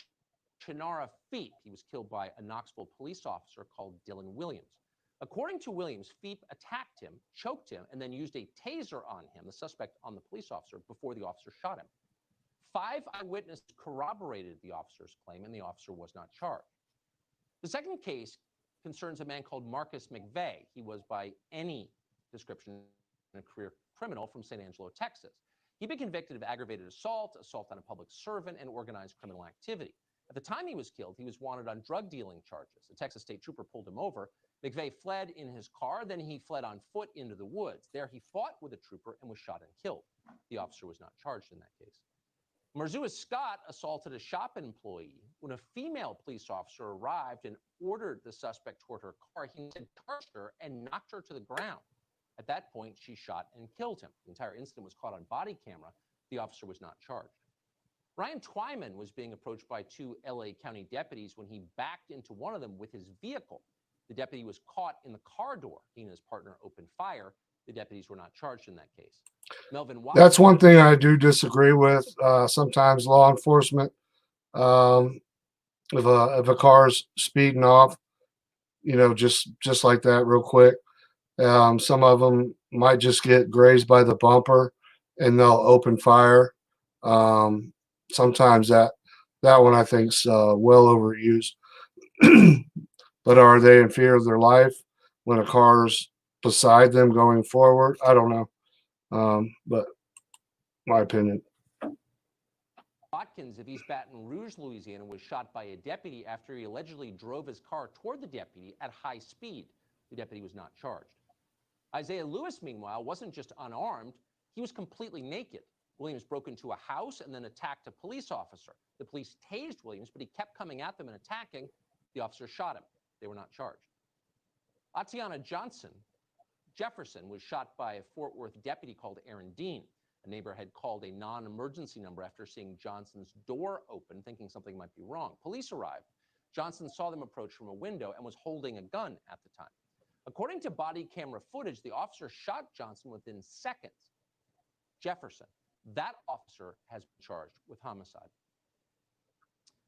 Chinara Feep. He was killed by a Knoxville police officer called Dylan Williams. According to Williams, Feep attacked him, choked him, and then used a taser on him, the suspect on the police officer, before the officer shot him. 5 eyewitnesses corroborated the officer's claim, and the officer was not charged. The second case concerns a man called Marcus McVeigh. He was, by any description, a career criminal from San Angelo, Texas. He'd been convicted of aggravated assault, assault on a public servant, and organized criminal activity. At the time he was killed, he was wanted on drug dealing charges. A Texas state trooper pulled him over. McVeigh fled in his car, then he fled on foot into the woods. There he fought with a trooper and was shot and killed. The officer was not charged in that case. Marzua Scott assaulted a shop employee. When a female police officer arrived and ordered the suspect toward her car, he instead charged her and knocked her to the ground. At that point, she shot and killed him. The entire incident was caught on body camera. The officer was not charged. Ryan Twyman was being approached by 2 LA County deputies when he backed into one of them with his vehicle. The deputy was caught in the car door. He and his partner opened fire. The deputies were not charged in that case. Melvin Watkins. That's one thing I do disagree with. Sometimes law enforcement, if a car's speeding off, just like that, real quick, some of them might just get grazed by the bumper, and they'll open fire. Sometimes that one I think is well overused. But are they in fear of their life when a car's beside them going forward? I don't know. But my opinion. Watkins of East Baton Rouge, Louisiana, was shot by a deputy after he allegedly drove his car toward the deputy at high speed. The deputy was not charged. Isaiah Lewis, meanwhile, wasn't just unarmed, he was completely naked. Williams broke into a house and then attacked a police officer. The police tased Williams, but he kept coming at them and attacking. The officer shot him. They were not charged. Atiana Jefferson was shot by a Fort Worth deputy called Aaron Dean. A neighbor had called a non-emergency number after seeing Johnson's door open, thinking something might be wrong. Police arrived. Johnson saw them approach from a window and was holding a gun at the time. According to body camera footage, the officer shot Johnson within seconds. Jefferson, that officer, has been charged with homicide.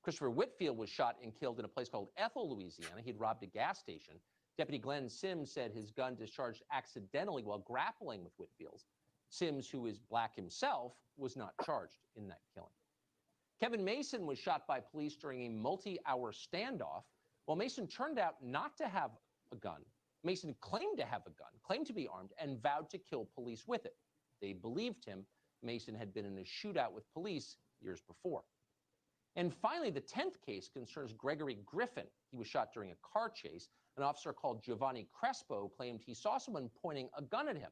Christopher Whitfield was shot and killed in a place called Ethel, Louisiana. He'd robbed a gas station. Deputy Glenn Sims said his gun discharged accidentally while grappling with Whitfield. Sims, who is black himself, was not charged in that killing. Kevin Mason was shot by police during a multi-hour standoff. While Mason turned out not to have a gun, Mason claimed to have a gun, claimed to be armed, and vowed to kill police with it. they believed him. Mason had been in a shootout with police years before. And finally, the 10th case concerns Gregory Griffin. He was shot during a car chase. An officer called Giovanni Crespo claimed he saw someone pointing a gun at him.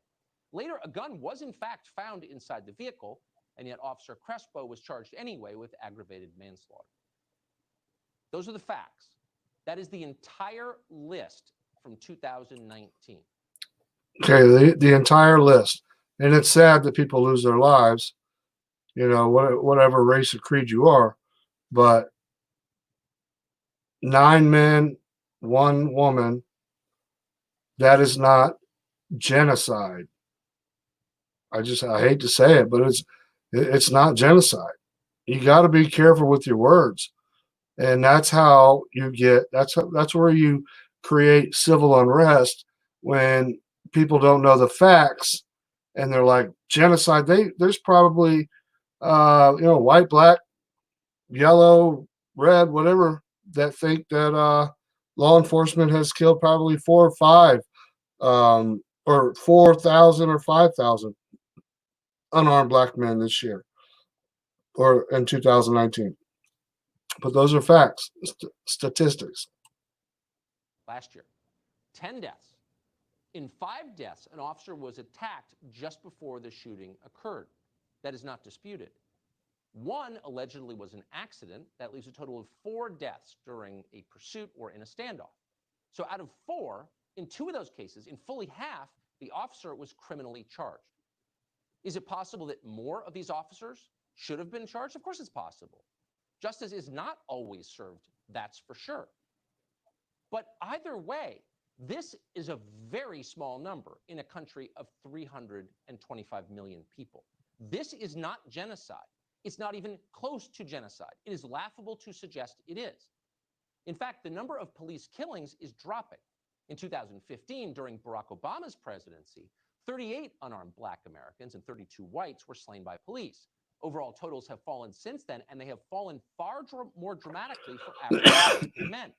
Later, a gun was in fact found inside the vehicle, and yet Officer Crespo was charged anyway with aggravated manslaughter. Those are the facts. That is the entire list from 2019. Okay, the entire list. And it's sad that people lose their lives, you know, whatever race or creed you are. But 9 men, 1 woman, that is not genocide. I hate to say it, but it's not genocide. You got to be careful with your words. And that's how you get, that's where you create civil unrest, when people don't know the facts and they're like, genocide. There's probably white, black, yellow, red, whatever, that think that law enforcement has killed probably 4 or 5 or 4,000 or 5,000 unarmed black men this year or in 2019. But those are facts, statistics. Last year, 10 deaths. In 5 deaths, an officer was attacked just before the shooting occurred. That is not disputed. 1 allegedly was an accident. That leaves a total of 4 deaths during a pursuit or in a standoff. So out of 4, in 2 of those cases, in fully half, the officer was criminally charged. Is it possible that more of these officers should have been charged? Of course it's possible. Justice is not always served, that's for sure. But either way, this is a very small number in a country of 325 million people. This is not genocide. It's not even close to genocide. It is laughable to suggest it is. In fact, the number of police killings is dropping. In 2015, during Barack Obama's presidency, 38 unarmed black Americans and 32 whites were slain by police. Overall totals have fallen since then, and they have fallen far more dramatically for African-American men.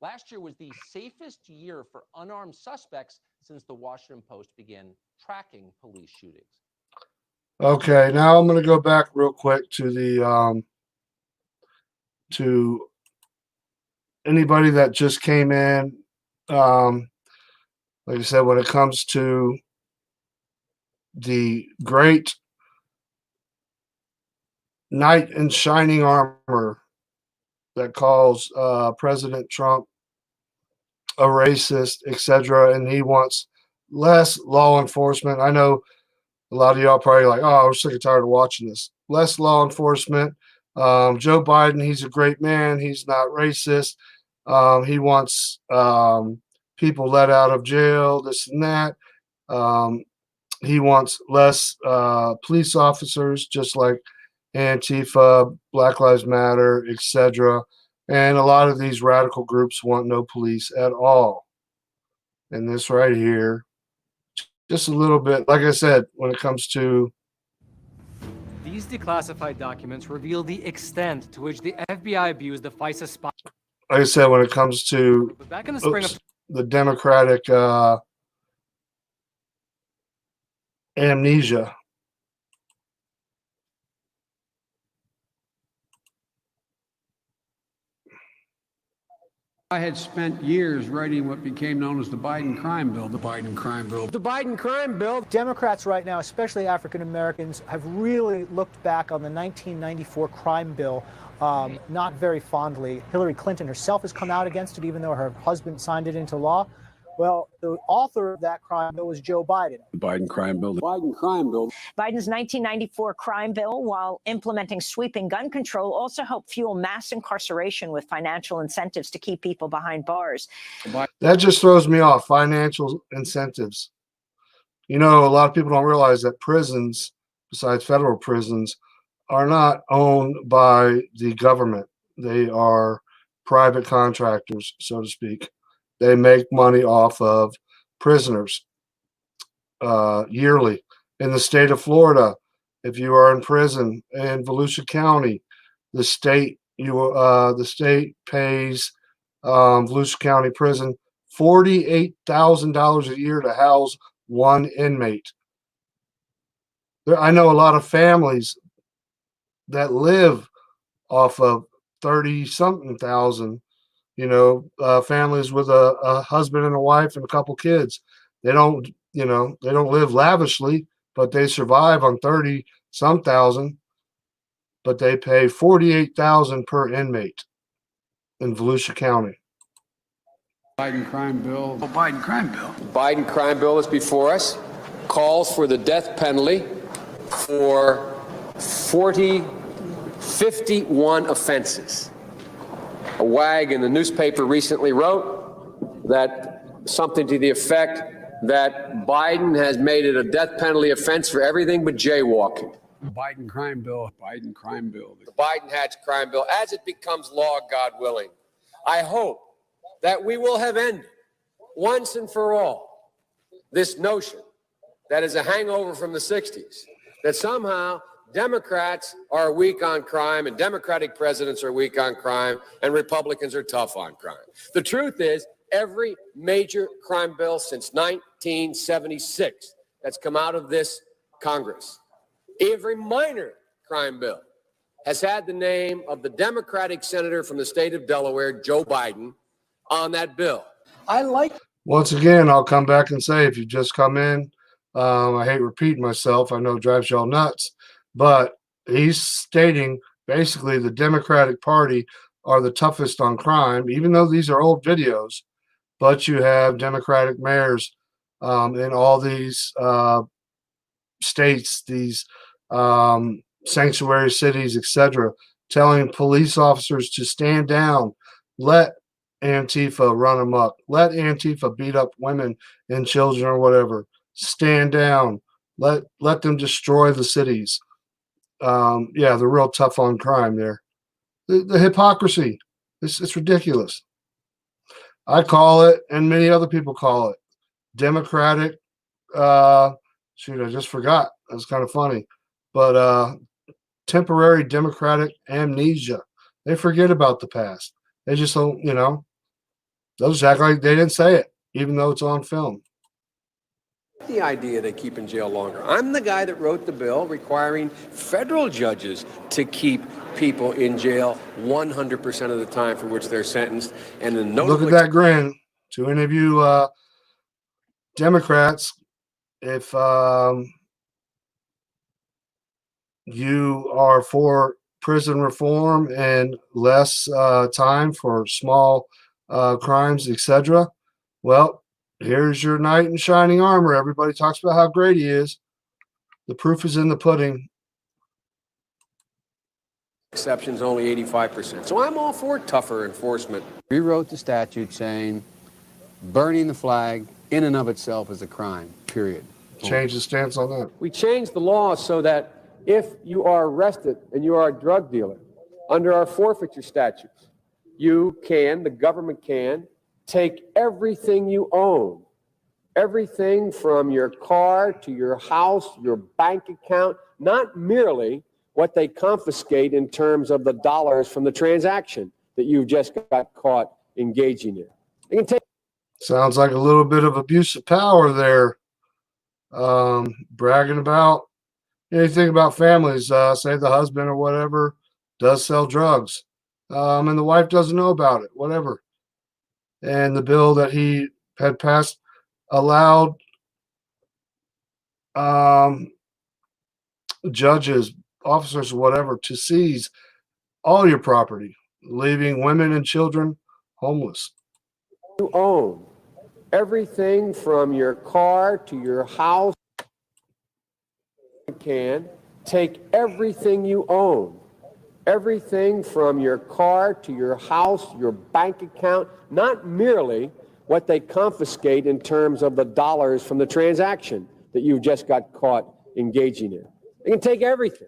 Last year was the safest year for unarmed suspects since the Washington Post began tracking police shootings. Okay, now I'm going to go back real quick to the to anybody that just came in. Like I said, when it comes to the great knight in shining armor that calls President Trump a racist, etc., and he wants less law enforcement. I know a lot of y'all probably like, oh, I'm sick and tired of watching this. Less law enforcement. Joe Biden, he's a great man. He's not racist. He wants people let out of jail, this and that. He wants less police officers, just like Antifa, Black Lives Matter, etc. And a lot of these radical groups want no police at all. And this right here, just a little bit, like I said, when it comes to these declassified documents reveal the extent to which the FBI abused the FISA spy. Like I said, when it comes to Back in the spring of the Democratic amnesia. I had spent years writing what became known as the Biden crime bill. The Biden crime bill. The Biden crime bill. Democrats right now, especially African Americans, have really looked back on the 1994 crime bill not very fondly. Hillary Clinton herself has come out against it, even though her husband signed it into law. Well, the author of that crime bill was Joe Biden. The Biden crime bill. The Biden crime bill. Biden's 1994 crime bill, while implementing sweeping gun control, also helped fuel mass incarceration with financial incentives to keep people behind bars. That just throws me off, financial incentives. You know, a lot of people don't realize that prisons, besides federal prisons, are not owned by the government. They are private contractors, so to speak. They make money off of prisoners yearly. In the state of Florida, if you are in prison in Volusia County, the state pays Volusia County Prison $48,000 a year to house one inmate. I know a lot of families that live off of 30 something thousand, families with a husband and a wife and a couple kids. They don't, they don't live lavishly, but they survive on 30 some thousand, but they pay 48,000 per inmate in Volusia County. Biden crime bill. Oh, Biden crime bill. Biden crime bill is before us, calls for the death penalty for 51 offenses. A wag in the newspaper recently wrote that something to the effect that Biden has made it a death penalty offense for everything but jaywalking. Biden crime bill. Biden crime bill. The Biden-Hatch crime bill, as it becomes law, God willing, I hope that we will have ended once and for all this notion that is a hangover from the 60s, that somehow Democrats are weak on crime and Democratic presidents are weak on crime and Republicans are tough on crime. The truth is, every major crime bill since 1976 that's come out of this Congress, every minor crime bill has had the name of the Democratic senator from the state of Delaware, Joe Biden, on that bill. Once again, I'll come back and say, if you just come in, I hate repeating myself. I know it drives y'all nuts, but he's stating basically the Democratic Party are the toughest on crime, even though these are old videos. But you have Democratic mayors in all these states, these sanctuary cities, etc., telling police officers to stand down, let Antifa run amok, let Antifa beat up women and children or whatever. Stand down, let them destroy the cities. Yeah, they're real tough on crime there. The hypocrisy, it's ridiculous. I call it, and many other people call it, Democratic. Shoot, I just forgot. That's kind of funny, but temporary Democratic amnesia. They forget about the past. They just don't, they'll just act like they didn't say it, even though it's on film. The idea they keep in jail longer. I'm the guy that wrote the bill requiring federal judges to keep people in jail 100% of the time for which they're sentenced. And the Look at that grin. To any of you Democrats, if you are for prison reform and less time for small crimes, etc., well, here's your knight in shining armor. Everybody talks about how great he is. The proof is in the pudding. exceptions, only 85%. So I'm all for tougher enforcement. Rewrote the statute saying burning the flag in and of itself is a crime, period. Change the stance on that. We changed the law so that if you are arrested and you are a drug dealer, under our forfeiture statutes, the government can, take everything you own, everything from your car to your house, your bank account, not merely what they confiscate in terms of the dollars from the transaction that you just got caught engaging in. They can take. Sounds like a little bit of abuse of power there. Bragging about, you think about families, say the husband or whatever does sell drugs, and the wife doesn't know about it, whatever. And the bill that he had passed allowed judges, officers, whatever, to seize all your property, leaving women and children homeless. You own everything from your car to your house. You can take everything you own, everything from your car to your house, your bank account, not merely what they confiscate in terms of the dollars from the transaction that you just got caught engaging in. They can take everything.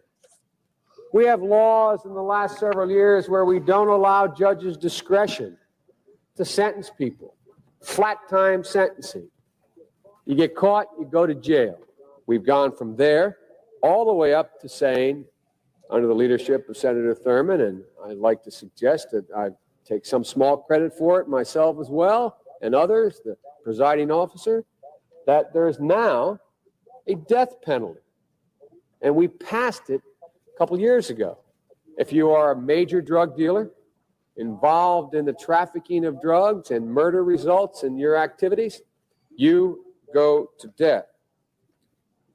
We have laws in the last several years where we don't allow judges discretion to sentence people. Flat time sentencing. You get caught, you go to jail. We've gone from there all the way up to saying, under the leadership of Senator Thurmond, and I'd like to suggest that I take some small credit for it myself as well, and others, the presiding officer, that there's now a death penalty. And we passed it a couple years ago. If you are a major drug dealer involved in the trafficking of drugs and murder results in your activities, you go to death.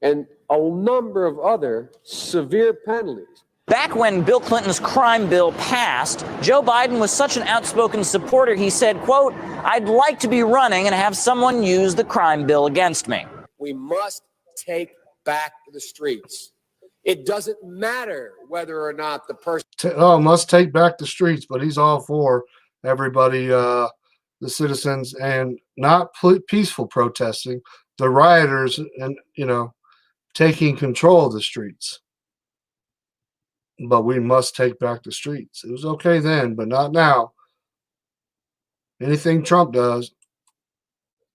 And a number of other severe penalties. Back when Bill Clinton's crime bill passed, Joe Biden was such an outspoken supporter, he said, quote, "I'd like to be running and have someone use the crime bill against me." We must take back the streets. It doesn't matter whether or not the person Must take back the streets, but he's all for everybody, the citizens, and not peaceful protesting, the rioters, and taking control of the streets. But we must take back the streets. It was okay then, but not now. Anything Trump does.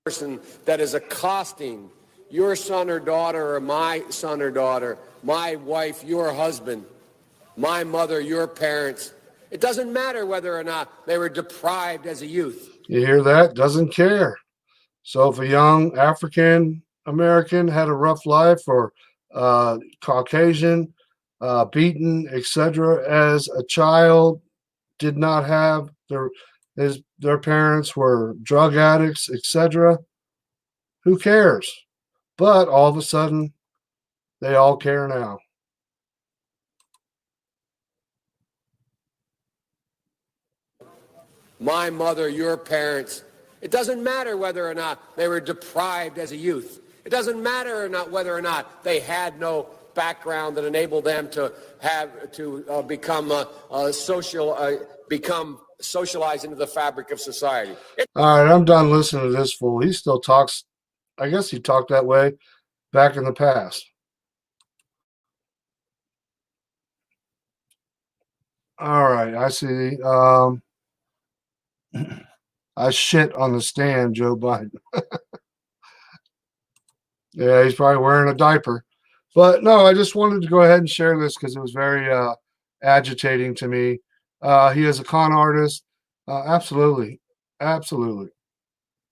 person that is accosting your son or daughter, or my son or daughter, my wife, your husband, my mother, your parents. It doesn't matter whether or not they were deprived as a youth. You hear that? Doesn't care. So if a young African American had a rough life, or Caucasian, beaten, etc., as a child, did not have their parents were drug addicts, etc., who cares? But all of a sudden, they all care now. My mother, your parents. It doesn't matter whether or not they were deprived as a youth. It doesn't matter or not whether or not they had no background that enabled them to become socialized into the fabric of society. All right, I'm done listening to this fool. He still talks. I guess he talked that way back in the past. All right, I see. I shit on the stand, Joe Biden. Yeah, he's probably wearing a diaper. But no, I just wanted to go ahead and share this because it was very agitating to me. He is a con artist. Absolutely. Absolutely.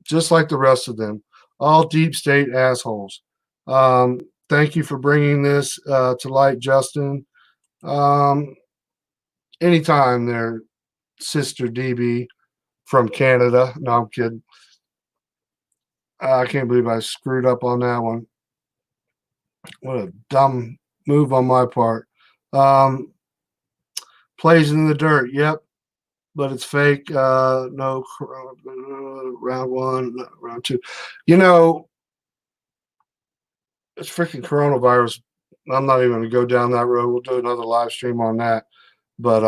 Just like the rest of them. All deep state assholes. Thank you for bringing this to light, Justin. Anytime there, Sister DB from Canada. No, I'm kidding. I can't believe I screwed up on that one. What a dumb move on my part. Plays in the dirt. Yep. But it's fake. No, round one, round two. It's freaking coronavirus. I'm not even going to go down that road. We'll do another live stream on that. But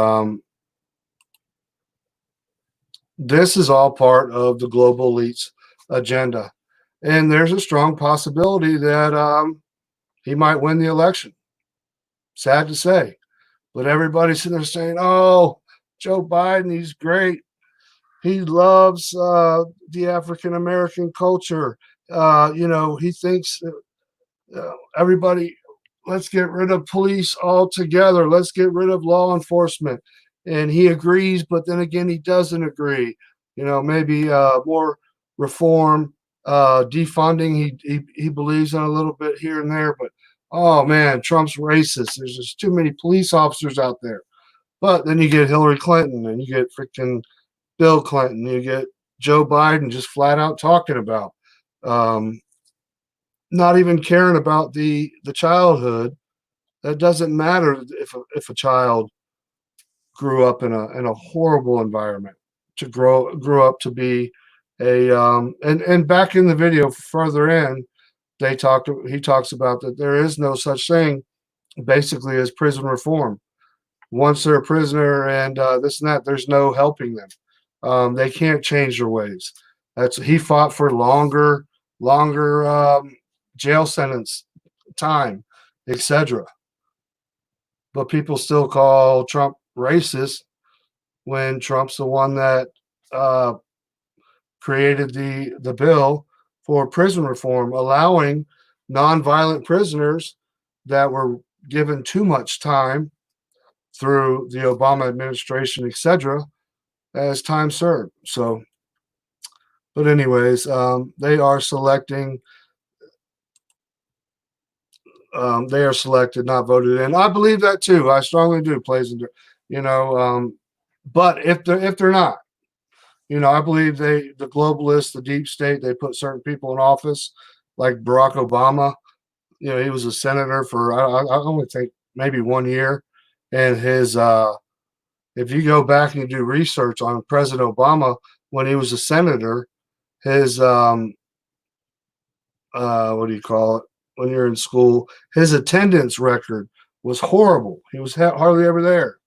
this is all part of the global elites agenda. And there's a strong possibility that he might win the election. Sad to say. But everybody's sitting there saying, oh, Joe Biden, he's great. He loves the African American culture. He thinks everybody, let's get rid of police altogether. Let's get rid of law enforcement. And he agrees, but then again, he doesn't agree. Maybe more reform, defunding. He believes in a little bit here and there, but oh man, Trump's racist. There's just too many police officers out there. But then you get Hillary Clinton, and you get freaking Bill Clinton. You get Joe Biden just flat out talking about not even caring about the childhood. That doesn't matter if a child grew up in a horrible environment, to grew up to be a and back in the video further in, he talks about that there is no such thing basically as prison reform. Once they're a prisoner and this and that, there's no helping them. They can't change their ways. He fought for longer jail sentence time, etc. But people still call Trump racist when Trump's the one that created the bill for prison reform, allowing nonviolent prisoners that were given too much time through the Obama administration, etc., as time served. So, but anyways, they are selecting they are selected, not voted in. I believe that too. I strongly do. Plays into, but if they're not, I believe the globalists, the deep state, they put certain people in office, like Barack Obama. He was a senator for I only think maybe 1 year, and his if you go back and you do research on President Obama when he was a senator, his what do you call it, when you're in school, his attendance record was horrible. He was hardly ever there.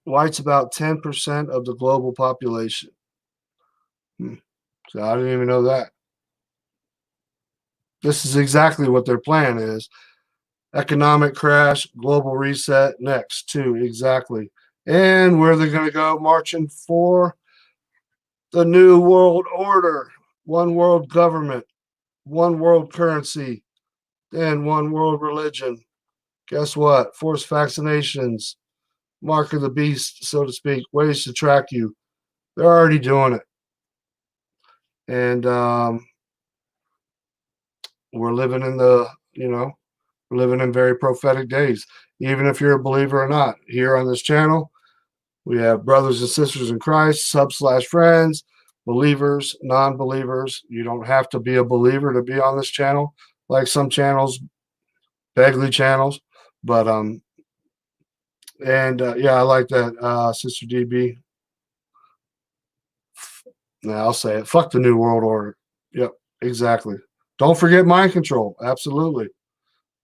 White's about 10% of the global population. So I didn't even know that. This is exactly what their plan is. Economic crash, global reset, next too, exactly. And where they're going to go marching for the new world order, one world government, one world currency, and one world religion. Guess what? Forced vaccinations, mark of the beast, so to speak, ways to track you. They're already doing it. And we're living in we're living in very prophetic days. Even if you're a believer or not, here on this channel, we have brothers and sisters in Christ, sub/friends, believers, non-believers. You don't have to be a believer to be on this channel, like some channels, Begley channels. But yeah, I like that, Sister DB. Yeah, I'll say it. Fuck the New World Order. Yep, exactly. Don't forget mind control. Absolutely.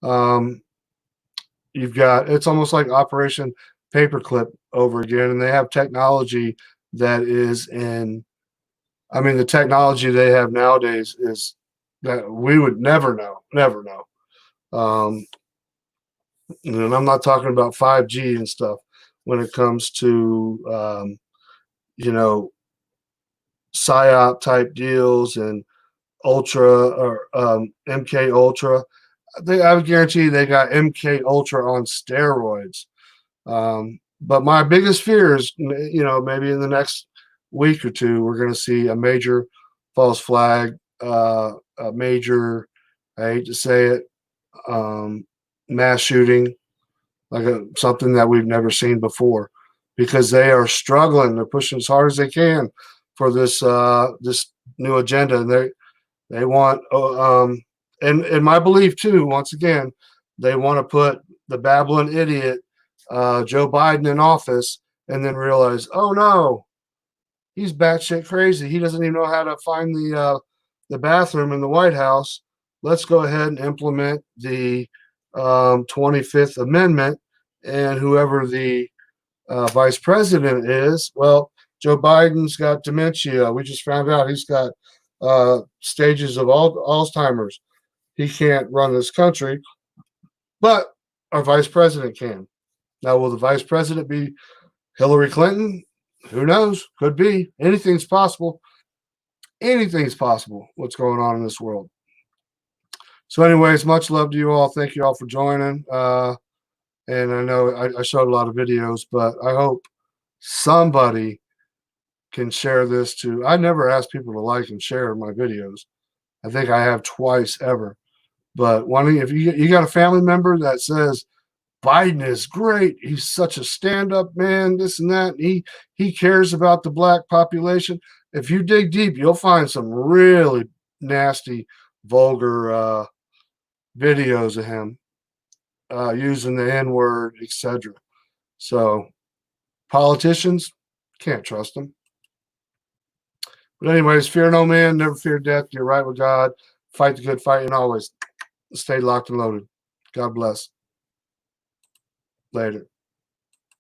You've got, it's almost like Operation Paperclip over again, and they have technology that is the technology they have nowadays is that we would never know. And I'm not talking about 5G and stuff when it comes to, PSYOP type deals and Ultra or MK Ultra. I would guarantee they got MK Ultra on steroids. But my biggest fear is, maybe in the next week or two, we're going to see a major false flag, a major, I hate to say it, mass shooting, like something that we've never seen before, because they are struggling. They're pushing as hard as they can for this this new agenda, and they want, and my belief too, once again, they want to put the babbling idiot Joe Biden in office and then realize, oh no, he's batshit crazy. He doesn't even know how to find the bathroom in the White House. Let's go ahead and implement the 25th Amendment, and whoever the vice president is, well, Joe Biden's got dementia. We just found out he's got stages of Alzheimer's. He can't run this country, but our vice president can. Now, will the vice president be Hillary Clinton? Who knows? Could be. Anything's possible. Anything's possible. What's going on in this world? So, anyways, much love to you all. Thank you all for joining. And I know I showed a lot of videos, but I hope somebody can share this too. I never ask people to like and share my videos. I think I have twice ever. But if you got a family member that says Biden is great, he's such a stand-up man, this and that, and he cares about the black population. If you dig deep, you'll find some really nasty, vulgar videos of him using the N-word, etc. So politicians, can't trust them. But anyways, fear no man, never fear death. You're right with God. Fight the good fight, and always stay locked and loaded. God bless. Later.